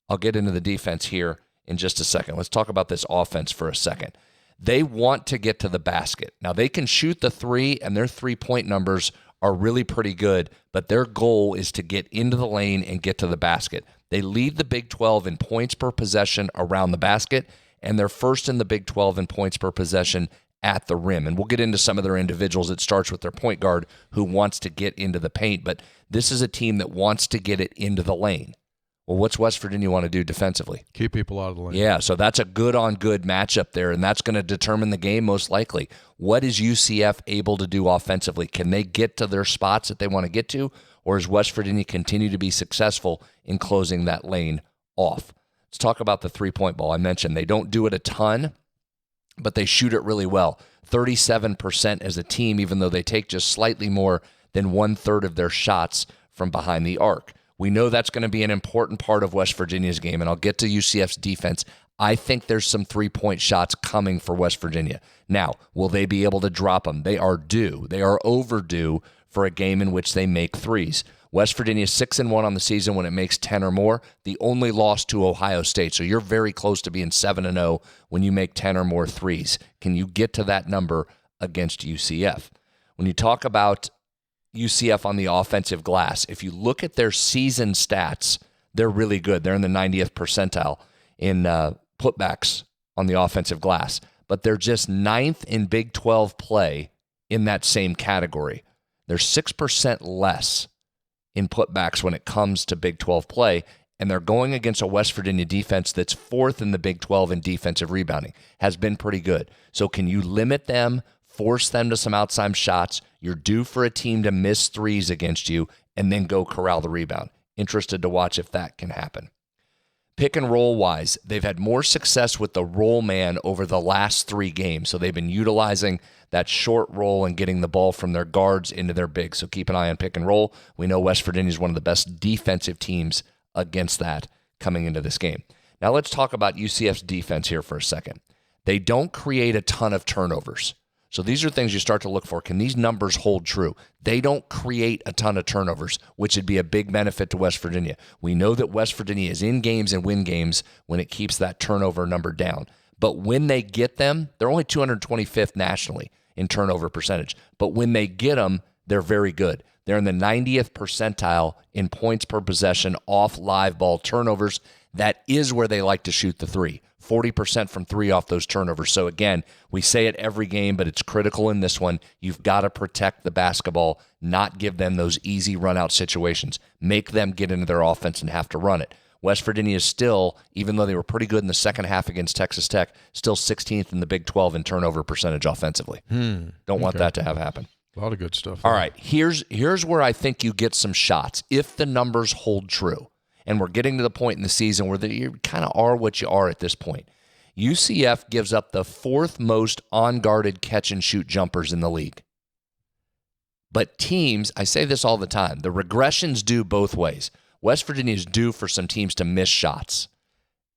Speaker 2: I'll get into the defense here in just a second. Let's talk about this offense for a second. They want to get to the basket. Now, they can shoot the three, and their three-point numbers are really pretty good, but their goal is to get into the lane and get to the basket. They lead the Big 12 in points per possession around the basket, and they're first in the Big 12 in points per possession at the rim. And we'll get into some of their individuals. It starts with their point guard who wants to get into the paint, but this is a team that wants to get it into the lane. Well, what's West Virginia want to do defensively?
Speaker 1: Keep people out of the lane.
Speaker 2: Yeah, so that's a good-on-good matchup there, and that's going to determine the game most likely. What is UCF able to do offensively? Can they get to their spots that they want to get to, or does West Virginia continue to be successful in closing that lane off? Let's talk about the three-point ball. I mentioned they don't do it a ton, but they shoot it really well. 37% as a team, even though they take just slightly more than one-third of their shots from behind the arc. We know that's going to be an important part of West Virginia's game, and I'll get to UCF's defense. I think there's some three-point shots coming for West Virginia. Now, will they be able to drop them? They are due. They are overdue for a game in which they make threes. West Virginia is 6-1 on the season when it makes 10 or more. The only loss to Ohio State. So you're very close to being 7-0 when you make 10 or more threes. Can you get to that number against UCF? When you talk about UCF on the offensive glass, if you look at their season stats, they're really good. They're in the 90th percentile in putbacks on the offensive glass, but they're just 9th in Big 12 play in that same category. They're 6% less in putbacks when it comes to Big 12 play, and they're going against a West Virginia defense that's 4th in the Big 12 in defensive rebounding, has been pretty good. So can you limit them, force them to some outside shots? You're due for a team to miss threes against you and then go corral the rebound. Interested to watch if that can happen. Pick and roll wise, they've had more success with the roll man over the last 3 games. So they've been utilizing that short roll and getting the ball from their guards into their bigs. So keep an eye on pick and roll. We know West Virginia is one of the best defensive teams against that coming into this game. Now let's talk about UCF's defense here for a second. They don't create a ton of turnovers. So these are things you start to look for. Can these numbers hold true? They don't create a ton of turnovers, which would be a big benefit to West Virginia. We know that West Virginia is in games and win games when it keeps that turnover number down. But when they get them, they're only 225th nationally in turnover percentage. But when they get them, they're very good. They're in the 90th percentile in points per possession off live ball turnovers. That is where they like to shoot the three. 40% from 3 off those turnovers. So again, we say it every game, but it's critical in this one. You've got to protect the basketball, not give them those easy run-out situations. Make them get into their offense and have to run it. West Virginia is still, even though they were pretty good in the second half against Texas Tech, still 16th in the Big 12 in turnover percentage offensively. Don't want that to have happen.
Speaker 1: A lot of good stuff.
Speaker 2: All right, here's where I think you get some shots if the numbers hold true. And we're getting to the point in the season where you kind of are what you are at this point. UCF gives up the 4th most unguarded catch-and-shoot jumpers in the league. But teams, I say this all the time, the regressions do both ways. West Virginia is due for some teams to miss shots.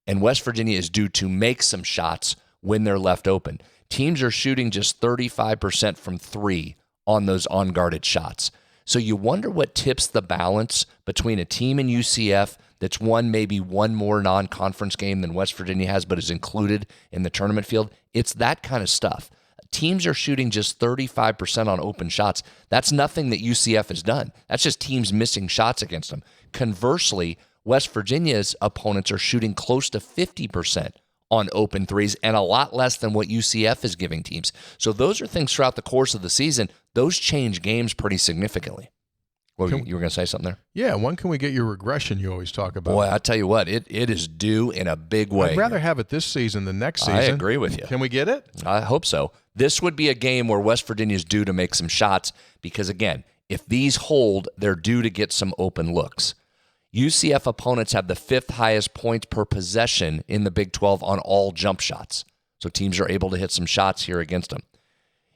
Speaker 2: And West Virginia is due to make some shots when they're left open. Teams are shooting just 35% from 3 on those unguarded shots. So you wonder what tips the balance between a team in UCF that's won maybe one more non-conference game than West Virginia has, but is included in the tournament field. It's that kind of stuff. Teams are shooting just 35% on open shots. That's nothing that UCF has done. That's just teams missing shots against them. Conversely, West Virginia's opponents are shooting close to 50% on open threes and a lot less than what UCF is giving teams. So those are things throughout the course of the season. Those change games pretty significantly. Well, you were going to say something there?
Speaker 1: Yeah, when can we get your regression you always talk about?
Speaker 2: Boy, I tell you what, it is due in a big way.
Speaker 1: I'd rather have it this season than next season.
Speaker 2: I agree with you.
Speaker 1: Can we get it?
Speaker 2: I hope so. This would be a game where West Virginia is due to make some shots because, again, if these hold, they're due to get some open looks. UCF opponents have the 5th highest points per possession in the Big 12 on all jump shots. So teams are able to hit some shots here against them.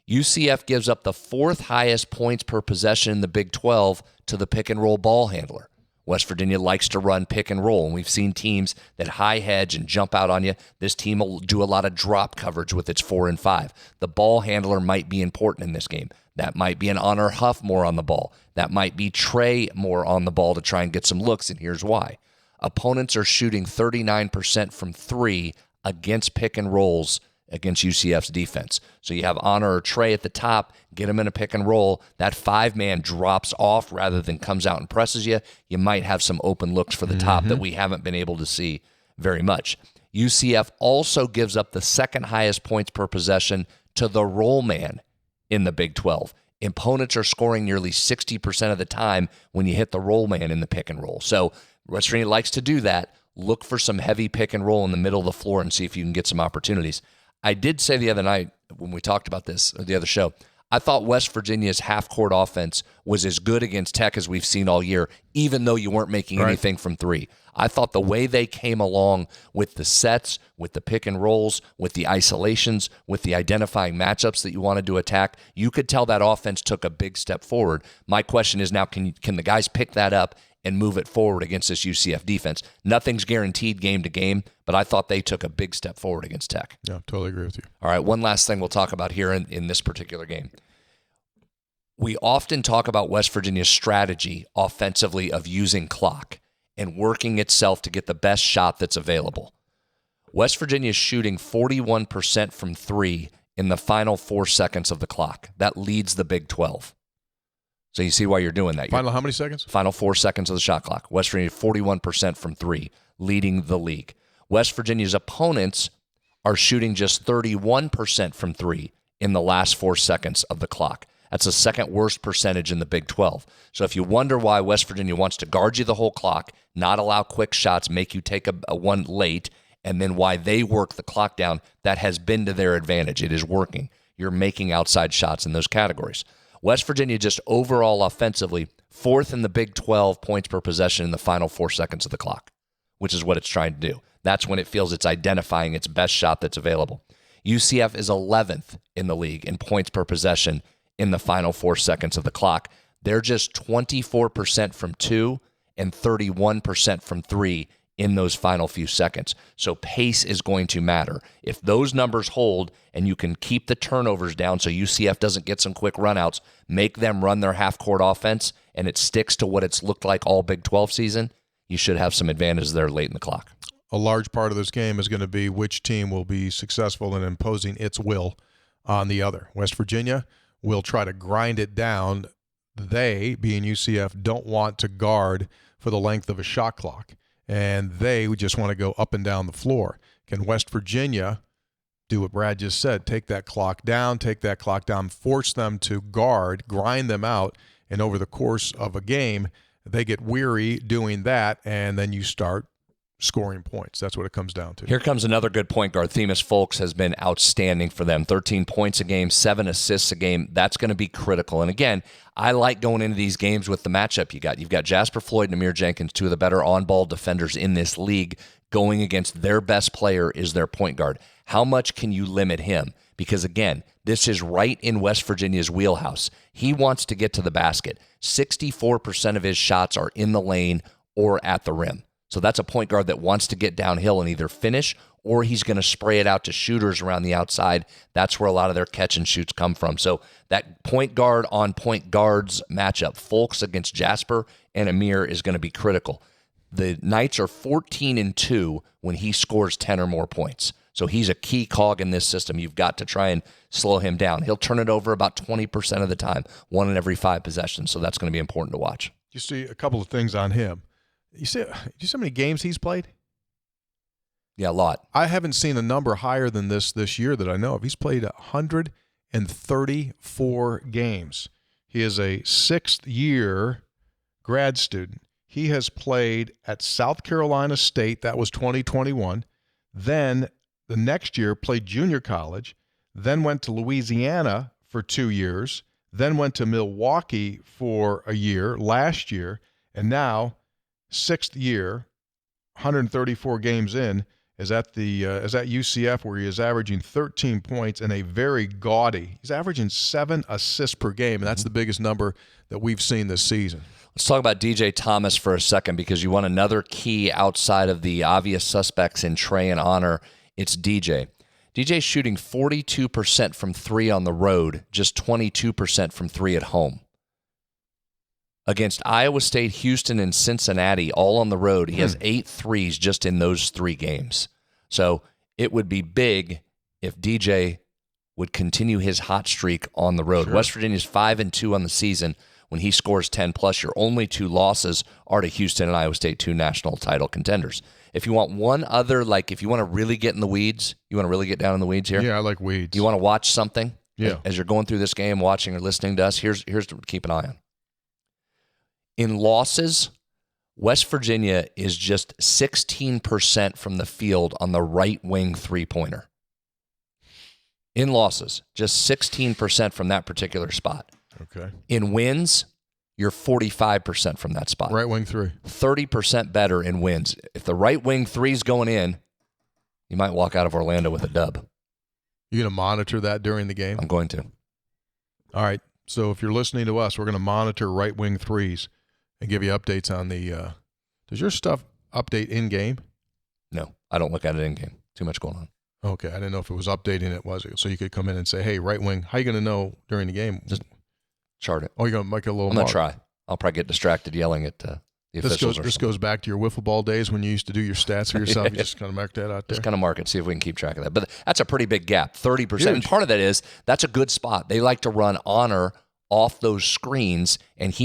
Speaker 2: UCF gives up the 4th highest points per possession in the Big 12 to the pick and roll ball handler. West Virginia likes to run pick and roll, and we've seen teams that high hedge and jump out on you. This team will do a lot of drop coverage with its 4 and 5. The ball handler might be important in this game. That might be an Honor Huff more on the ball. That might be Trey more on the ball to try and get some looks, and here's why. Opponents are shooting 39% from 3 against pick and rolls against UCF's defense. So you have Honor or Trey at the top, get them in a pick and roll. That 5-man drops off rather than comes out and presses you. You might have some open looks for the top that we haven't been able to see very much. UCF also gives up the second highest points per possession to the roll man in the Big 12. Opponents are scoring nearly 60% of the time when you hit the roll man in the pick and roll. So West Virginia likes to do that. Look for some heavy pick and roll in the middle of the floor and see if you can get some opportunities. I did say the other night when we talked about this, or the other show, I thought West Virginia's half-court offense was as good against Tech as we've seen all year, even though you weren't making anything from three. I thought the way they came along with the sets, with the pick and rolls, with the isolations, with the identifying matchups that you wanted to attack, you could tell that offense took a big step forward. My question is now, can the guys pick that up and move it forward against this UCF defense? Nothing's guaranteed game to game, but I thought they took a big step forward against Tech.
Speaker 1: Yeah, totally agree with you.
Speaker 2: All right, one last thing we'll talk about here in this particular game. We often talk about West Virginia's strategy offensively of using clock and working itself to get the best shot that's available. West Virginia is shooting 41% from three in the final 4 seconds of the clock. That leads the Big 12. So you see why you're doing that.
Speaker 1: Final how many seconds?
Speaker 2: Final 4 seconds of the shot clock. West Virginia 41% from three, leading the league. West Virginia's opponents are shooting just 31% from three in the last 4 seconds of the clock. That's the second worst percentage in the Big 12. So if you wonder why West Virginia wants to guard you the whole clock, not allow quick shots, make you take a one late, and then why they work the clock down, that has been to their advantage. It is working. You're making outside shots in those categories. West Virginia just overall offensively, fourth in the Big 12 points per possession in the final 4 seconds of the clock, which is what it's trying to do. That's when it feels it's identifying its best shot that's available. UCF is 11th in the league in points per possession in the final 4 seconds of the clock. They're just 24% from two and 31% from three in those final few seconds. So pace is going to matter. If those numbers hold and you can keep the turnovers down so UCF doesn't get some quick runouts, make them run their half-court offense, and it sticks to what it's looked like all Big 12 season, you should have some advantage there late in the clock.
Speaker 1: A large part of this game is going to be which team will be successful in imposing its will on the other. West Virginia will try to grind it down. They, being UCF, don't want to guard for the length of a shot clock, and they just want to go up and down the floor. Can West Virginia do what Brad just said, take that clock down, force them to guard, grind them out, and over the course of a game, they get weary doing that, and then you start scoring points. That's what it comes down to.
Speaker 2: Here comes another good point guard. Themis Folks has been outstanding for them. 13 points a game, 7 assists a game. That's going to be critical. And again, I like going into these games with the matchup you got. You've got Jasper Floyd and Amir Jenkins, two of the better on-ball defenders in this league, going against their best player is their point guard. How much can you limit him? Because again, this is right in West Virginia's wheelhouse. He wants to get to the basket. 64% of his shots are in the lane or at the rim. So that's a point guard that wants to get downhill and either finish or he's going to spray it out to shooters around the outside. That's where a lot of their catch and shoots come from. So that point guard on point guards matchup, Folks against Jasper and Amir, is going to be critical. The Knights are 14-2 when he scores 10 or more points. So he's a key cog in this system. You've got to try and slow him down. He'll turn it over about 20% of the time, 1 in every 5 possessions. So that's going to be important to watch.
Speaker 1: You see a couple of things on him. You see how many games he's played?
Speaker 2: Yeah, a lot.
Speaker 1: I haven't seen a number higher than this year that I know of. He's played 134 games. He is a 6th-year grad student. He has played at South Carolina State. That was 2021. Then the next year played junior college, then went to Louisiana for 2 years, then went to Milwaukee for a year last year, and now 6th year, 134 games in, is at UCF, where he is averaging 13 points and a very gaudy. He's averaging 7 assists per game, and that's the biggest number that we've seen this season.
Speaker 2: Let's talk about DJ Thomas for a second, because you want another key outside of the obvious suspects in Trey and Honor. It's DJ. DJ's shooting 42% from three on the road, just 22% from three at home. Against Iowa State, Houston, and Cincinnati, all on the road, he has 8 threes just in those 3 games. So it would be big if DJ would continue his hot streak on the road. Sure. West Virginia's 5-2 on the season when he scores 10 plus, your only 2 losses are to Houston and Iowa State, 2 national title contenders. If you want one other, like if you want to really get in the weeds, you want to really get down in the weeds here?
Speaker 1: Yeah, I like weeds.
Speaker 2: You want to watch something?
Speaker 1: Yeah.
Speaker 2: As you're going through this game, watching or listening to us, here's to keep an eye on. In losses, West Virginia is just 16% from the field on the right wing three-pointer. In losses, just 16% from that particular spot.
Speaker 1: Okay.
Speaker 2: In wins, you're 45% from that spot.
Speaker 1: Right wing 3.
Speaker 2: 30% better in wins. If the right wing 3's going in, you might walk out of Orlando with a dub.
Speaker 1: You going to monitor that during the game?
Speaker 2: I'm going to.
Speaker 1: All right. So if you're listening to us, we're going to monitor right wing 3s and give you updates on the does your stuff update in game?
Speaker 2: No, I don't look at it in game. Too much going on.
Speaker 1: Okay, I didn't know if it was updating it, was it? So you could come in and say, hey, right wing, how are you going to know during the game?
Speaker 2: Just chart it.
Speaker 1: Oh, you're going to make a little
Speaker 2: I'm going to try. I'll probably get distracted yelling at the officials.
Speaker 1: This goes back to your wiffle ball days when you used to do your stats for yourself. You just kind of mark that out there.
Speaker 2: Just kind of mark it, see if we can keep track of that. But that's a pretty big gap, 30%.
Speaker 1: Huge.
Speaker 2: And part of that is that's a good spot. They like to run Honor off those screens, and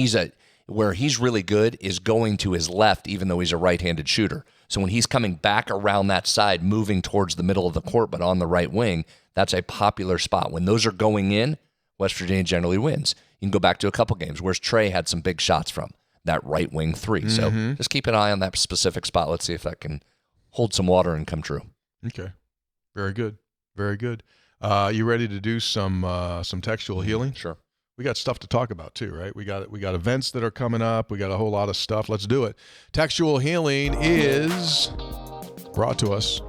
Speaker 2: where he's really good is going to his left, even though he's a right-handed shooter. So when he's coming back around that side, moving towards the middle of the court, but on the right wing, that's a popular spot. When those are going in, West Virginia generally wins. You can go back to a couple games. Where's Trey had some big shots from that right wing 3. So just keep an eye on that specific spot. Let's see if that can hold some water and come true.
Speaker 1: Okay. Very good. Very good. You ready to do some textual healing?
Speaker 2: Sure.
Speaker 1: We got stuff to talk about too, right? We got events that are coming up. We got a whole lot of stuff. Let's do it. Textual Healing is brought to us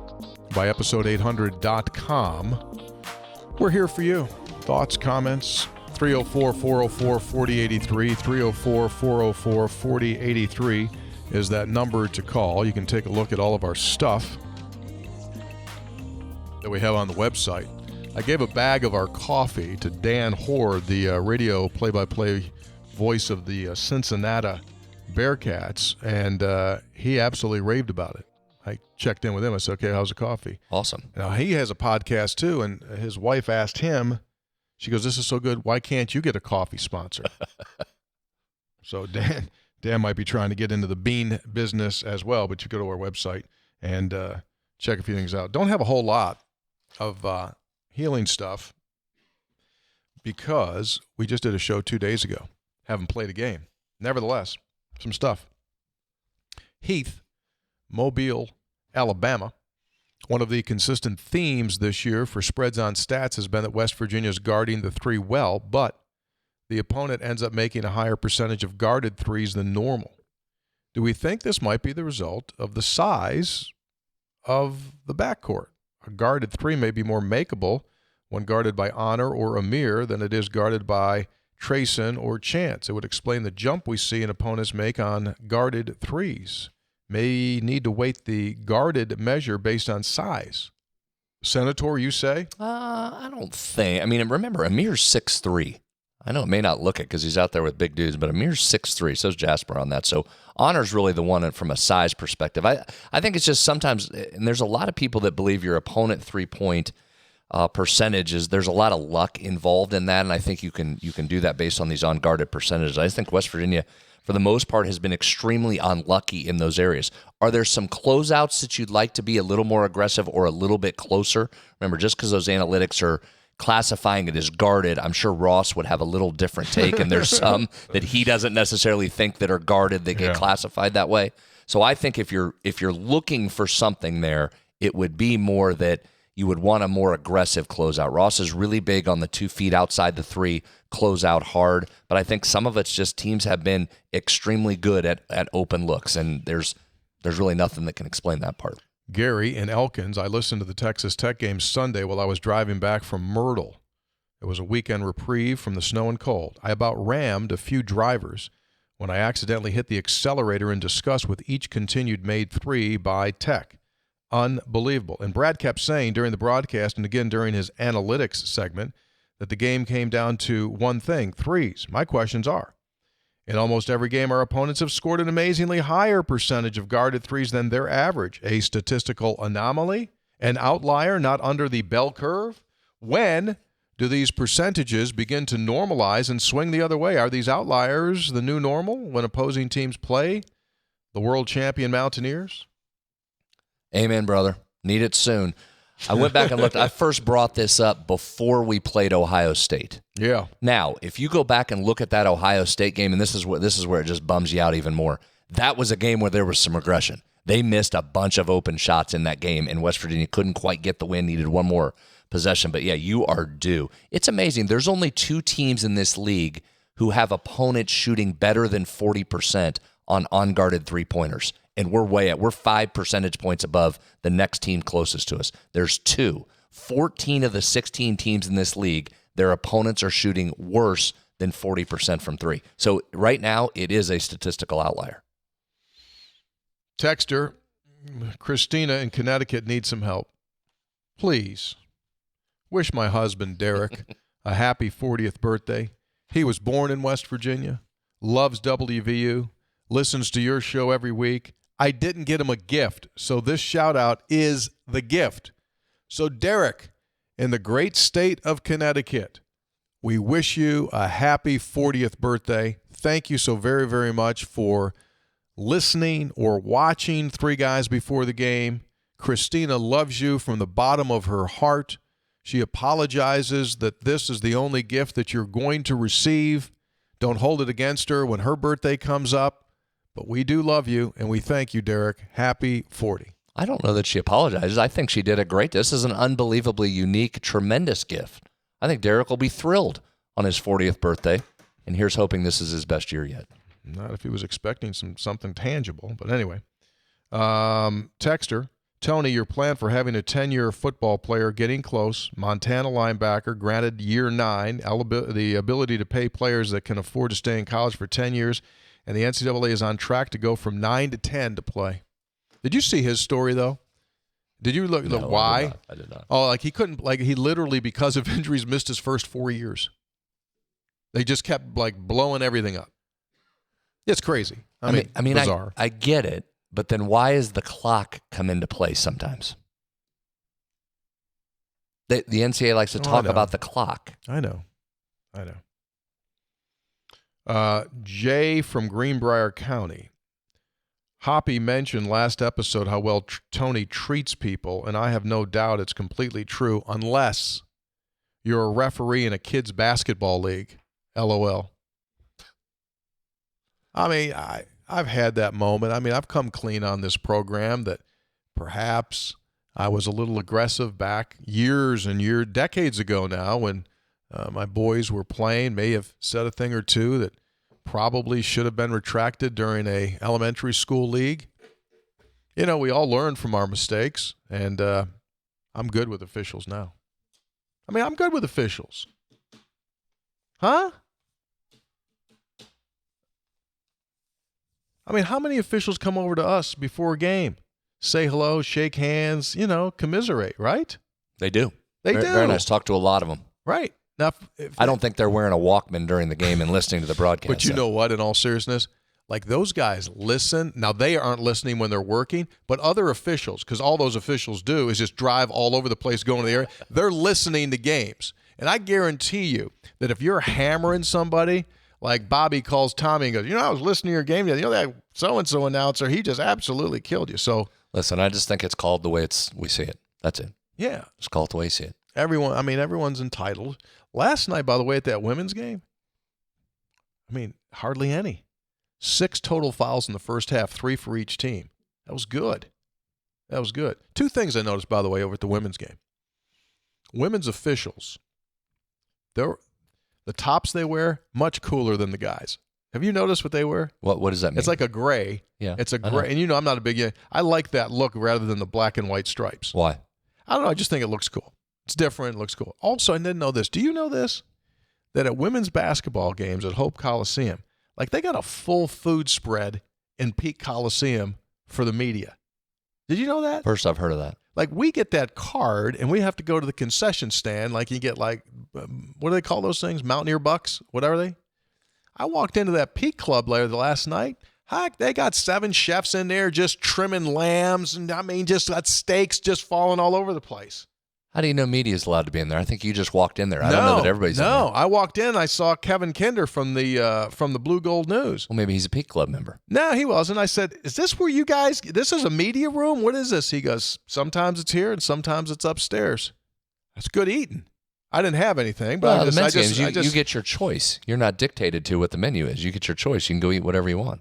Speaker 1: by episode800.com. We're here for you. Thoughts, comments, 304-404-4083, 304-404-4083 is that number to call. You can take a look at all of our stuff that we have on the website. I gave a bag of our coffee to Dan Hoard, the radio play-by-play voice of the Cincinnati Bearcats, and he absolutely raved about it. I checked in with him. I said, okay, how's the coffee?
Speaker 2: Awesome.
Speaker 1: Now, he has a podcast, too, and his wife asked him, she goes, this is so good, why can't you get a coffee sponsor? So Dan might be trying to get into the bean business as well, but you go to our website and check a few things out. Don't have a whole lot of healing stuff because we just did a show 2 days ago. Haven't played a game. Nevertheless, some stuff. Heath, Mobile, Alabama. One of the consistent themes this year for spreads on stats has been that West Virginia is guarding the 3 well, but the opponent ends up making a higher percentage of guarded 3s than normal. Do we think this might be the result of the size of the backcourt? A guarded 3 may be more makeable when guarded by Honor or Amir than it is guarded by Trayson or Chance. It would explain the jump we see an opponents make on guarded 3s. May need to weight the guarded measure based on size. Senator, you say?
Speaker 2: I don't think. I mean, remember, Amir's 6'3". I know it may not look it because he's out there with big dudes, but Amir's 6'3", so's Jasper on that. So Honor's really the one from a size perspective. I think it's just sometimes, and there's a lot of people that believe your opponent three-point percentages, there's a lot of luck involved in that, and I think you can do that based on these unguarded percentages. I think West Virginia, for the most part, has been extremely unlucky in those areas. Are there some closeouts that you'd like to be a little more aggressive or a little bit closer? Remember, just because those analytics are classifying it as guarded, I'm sure Ross would have a little different take, and there's some that he doesn't necessarily think that are guarded that get classified that way. So I think if you're looking for something there, it would be more that you would want a more aggressive closeout. Ross is really big on the 2 feet outside the 3, close out hard, but I think some of it's just teams have been extremely good at open looks, and there's really nothing that can explain that part.
Speaker 1: Gary in Elkins, I listened to the Texas Tech game Sunday while I was driving back from Myrtle. It was a weekend reprieve from the snow and cold. I about rammed a few drivers when I accidentally hit the accelerator in disgust with each continued made 3 by Tech. Unbelievable. And Brad kept saying during the broadcast and again during his analytics segment that the game came down to one thing, 3s. My questions are, in almost every game, our opponents have scored an amazingly higher percentage of guarded 3s than their average. A statistical anomaly? An outlier not under the bell curve? When do these percentages begin to normalize and swing the other way? Are these outliers the new normal when opposing teams play the world champion Mountaineers?
Speaker 2: Amen, brother. Need it soon. I went back and looked. I first brought this up before we played Ohio State.
Speaker 1: Yeah.
Speaker 2: Now, if you go back and look at that Ohio State game, and this is where it just bums you out even more, that was a game where there was some aggression. They missed a bunch of open shots in that game, and West Virginia couldn't quite get the win, needed one more possession. But, yeah, you are due. It's amazing. There's only 2 teams in this league who have opponents shooting better than 40% on unguarded three-pointers. And we're 5 percentage points above the next team closest to us. There's 2. 14 of the 16 teams in this league, their opponents are shooting worse than 40% from 3. So right now, it is a statistical outlier.
Speaker 1: Texter, Christina in Connecticut needs some help. Please, wish my husband, Derek, a happy 40th birthday. He was born in West Virginia, loves WVU, listens to your show every week. I didn't get him a gift, so this shout-out is the gift. So, Derek, in the great state of Connecticut, we wish you a happy 40th birthday. Thank you so very, very much for listening or watching Three Guys Before the Game. Christina loves you from the bottom of her heart. She apologizes that this is the only gift that you're going to receive. Don't hold it against her when her birthday comes up. But we do love you, and we thank you, Derek. Happy 40.
Speaker 2: I don't know that she apologizes. I think she did a great. This is an unbelievably unique, tremendous gift. I think Derek will be thrilled on his 40th birthday, and here's hoping this is his best year yet.
Speaker 1: Not if he was expecting something tangible, but anyway. Texter, Tony, your plan for having a 10-year football player getting close, Montana linebacker, granted year 9, the ability to pay players that can afford to stay in college for 10 years, and the NCAA is on track to go from 9 to 10 to play. Did you see his story, though? Did you look at why?
Speaker 2: I did not.
Speaker 1: Oh, he couldn't, he literally, because of injuries, missed his first 4 years. They just kept, blowing everything up. It's crazy. I mean, bizarre.
Speaker 2: I get it, but then why does the clock come into play sometimes? The NCAA likes to talk about the clock.
Speaker 1: I know. Jay from Greenbrier County. Hoppy mentioned last episode how well Tony treats people, and I have no doubt it's completely true unless you're a referee in a kids' basketball league. LOL. I mean, I've had that moment. I mean, I've come clean on this program that perhaps I was a little aggressive back decades ago now when my boys were playing, may have said a thing or two that probably should have been retracted during a elementary school league. You know, we all learn from our mistakes, and I'm good with officials now. I mean, I'm good with officials. Huh? I mean, how many officials come over to us before a game? Say hello, shake hands, commiserate, right?
Speaker 2: They do.
Speaker 1: They do.
Speaker 2: Very nice. Talk to a lot of them.
Speaker 1: Right. Now,
Speaker 2: I don't think they're wearing a Walkman during the game and listening to the broadcast.
Speaker 1: But you know what, in all seriousness, those guys listen. Now, they aren't listening when they're working, but other officials, because all those officials do is just drive all over the place, going to the area. They're listening to games. And I guarantee you that if you're hammering somebody, like Bobby calls Tommy and goes, I was listening to your game. That so-and-so announcer, he just absolutely killed you. So
Speaker 2: listen, I just think it's called the way we see it. That's it.
Speaker 1: Yeah.
Speaker 2: Just call it the way you see it.
Speaker 1: Everyone's entitled. Last night, by the way, at that women's game, hardly any. 6 total fouls in the first half, 3 for each team. That was good. 2 things I noticed, by the way, over at the women's game. Women's officials, the tops they wear, much cooler than the guys. Have you noticed what they wear?
Speaker 2: What does that mean?
Speaker 1: It's like a gray.
Speaker 2: Yeah.
Speaker 1: It's a gray. And I'm not a big, I like that look rather than the black and white stripes.
Speaker 2: Why?
Speaker 1: I don't know. I just think it looks cool. It's different. It looks cool. Also, I didn't know this. Do you know this? That at women's basketball games at Hope Coliseum, they got a full food spread in Peak Coliseum for the media. Did you know that?
Speaker 2: First I've heard of that.
Speaker 1: We get that card, and we have to go to the concession stand. You get, what do they call those things? Mountaineer Bucks? What are they? I walked into that Peak Club later the last night. Heck, they got 7 chefs in there just trimming lambs, and just got steaks just falling all over the place.
Speaker 2: How do you know media is allowed to be in there? I think you just walked in there. I don't know that everybody's in there.
Speaker 1: No, I walked in. I saw Kevin Kinder from the Blue Gold News.
Speaker 2: Well, maybe he's a Peak Club member.
Speaker 1: No, he wasn't. I said, "Is this where you guys? This is a media room. What is this?" He goes, "Sometimes it's here, and sometimes it's upstairs." That's good eating. I didn't have anything, but
Speaker 2: Well, the men's games, you get your choice. You're not dictated to what the menu is. You get your choice. You can go eat whatever you want.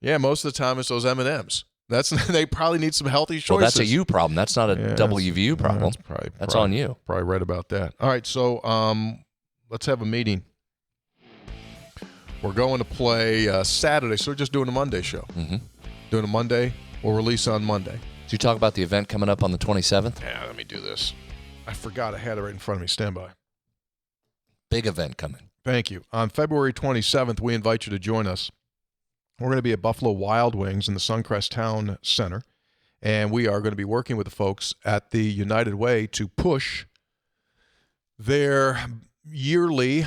Speaker 1: Yeah, most of the time it's those M&Ms. They probably need some healthy choices.
Speaker 2: Well, that's a you problem. That's not a WVU problem. That's on you.
Speaker 1: Probably right about that. All right, so let's have a meeting. We're going to play Saturday, so we're just doing a Monday show.
Speaker 2: Mm-hmm.
Speaker 1: Doing a Monday. We'll release on Monday.
Speaker 2: Did you talk about the event coming up on the 27th?
Speaker 1: Yeah, let me do this. I forgot I had it right in front of me. Stand by.
Speaker 2: Big event coming.
Speaker 1: Thank you. On February 27th, we invite you to join us. We're going to be at Buffalo Wild Wings in the Suncrest Town Center, and we are going to be working with the folks at the United Way to push their yearly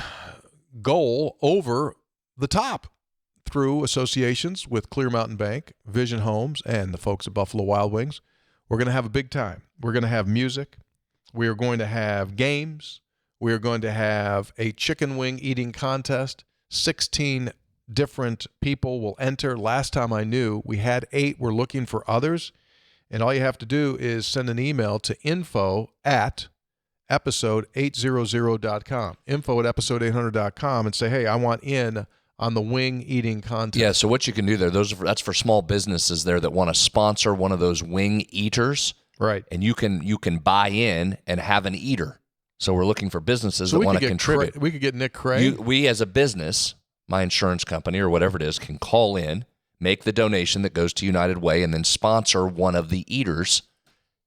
Speaker 1: goal over the top through associations with Clear Mountain Bank, Vision Homes, and the folks at Buffalo Wild Wings. We're going to have a big time. We're going to have music. We are going to have games. We are going to have a chicken wing eating contest. 16 different people will enter. Last time I knew, we had 8. We're looking for others. And all you have to do is send an email to info@episode800.com. info@episode800.com and say, hey, I want in on the wing eating contest.
Speaker 2: Yeah, so what you can do there, that's for small businesses there that want to sponsor one of those wing eaters.
Speaker 1: Right.
Speaker 2: And you can buy in and have an eater. So we're looking for businesses that want to contribute.
Speaker 1: We could get Nick Cray.
Speaker 2: We as a business, my insurance company or whatever it is, can call in, make the donation that goes to United Way, and then sponsor one of the eaters.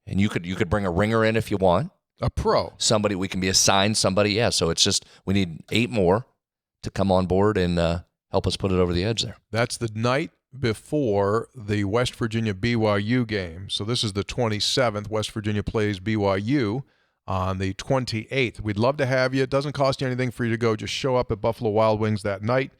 Speaker 2: And you could bring a ringer in if you want.
Speaker 1: A pro.
Speaker 2: Somebody, we can be assigned somebody. Yeah, so it's just we need 8 more to come on board and help us put it over the edge there.
Speaker 1: That's the night before the West Virginia BYU game. So this is the 27th. West Virginia plays BYU on the 28th. We'd love to have you. It doesn't cost you anything for you to go. Just show up at Buffalo Wild Wings that night.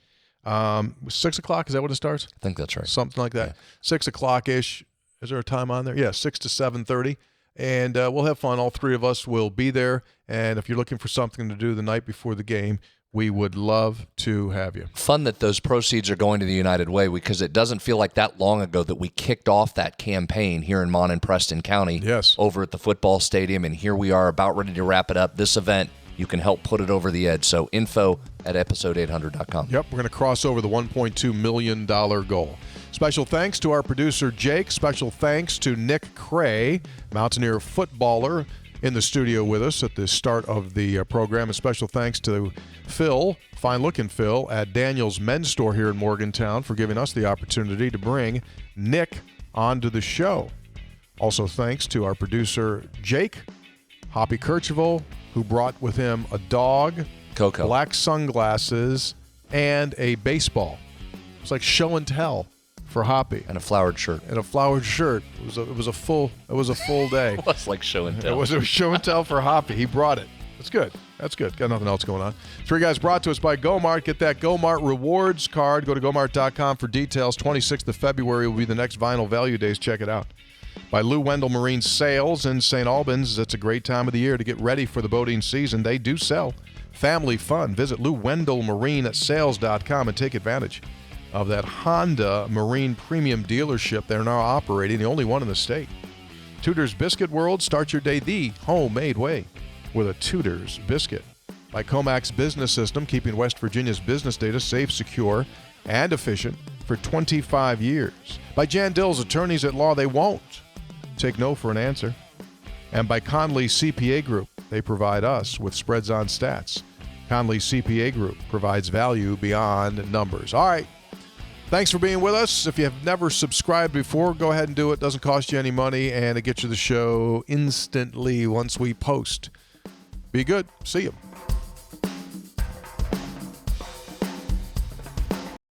Speaker 1: 6 o'clock, is that what it starts?
Speaker 2: I think that's right.
Speaker 1: Something like that.
Speaker 2: Yeah.
Speaker 1: 6 o'clock-ish. Is there a time on there? Yeah, 6 to 7:30. And we'll have fun. All 3 of us will be there. And if you're looking for something to do the night before the game, we would love to have you.
Speaker 2: Fun that those proceeds are going to the United Way, because it doesn't feel like that long ago that we kicked off that campaign here in Mon and Preston County.
Speaker 1: Yes.
Speaker 2: Over at the football stadium, and here we are about ready to wrap it up. This event, you can help put it over the edge. So info@episode800.com.
Speaker 1: Yep, we're going to cross over the $1.2 million goal. Special thanks to our producer, Jake. Special thanks to Nick Cray, Mountaineer footballer, in the studio with us at the start of the program. A special thanks to Phil, fine-looking Phil, at Daniel's Men's Store here in Morgantown for giving us the opportunity to bring Nick onto the show. Also thanks to our producer, Jake, Hoppy Kirchhoff, who brought with him a dog,
Speaker 2: Coco,
Speaker 1: black sunglasses, and a baseball. It's like show and tell for Hoppy.
Speaker 2: and a flowered shirt.
Speaker 1: And a flowered shirt. It was a full day.
Speaker 2: It was like show and tell.
Speaker 1: It was a show and tell for Hoppy. He brought it. That's good. That's good. Got nothing else going on. 3 Guys brought to us by GoMart. Get that GoMart rewards card. Go to GoMart.com for details. 26th of February will be the next Vinyl Value Days. Check it out. By Lou Wendell Marine Sales in St. Albans. It's a great time of the year to get ready for the boating season. They do sell family fun. Visit Lou Wendell Marine at sales.com and take advantage of that Honda Marine Premium dealership they're now operating, the only one in the state. Tudor's Biscuit World. Start your day the homemade way with a Tudor's Biscuit. By Comax Business System, keeping West Virginia's business data safe, secure, and efficient for 25 years. By Jan Dill's Attorneys at Law. They won't take no for an answer. And by Conley CPA Group. They provide us with spreads on stats. Conley CPA Group provides value beyond numbers. All right. Thanks for being with us. If you have never subscribed before, go ahead and do it. Doesn't cost you any money, and it gets you the show instantly once we post. Be good. See you.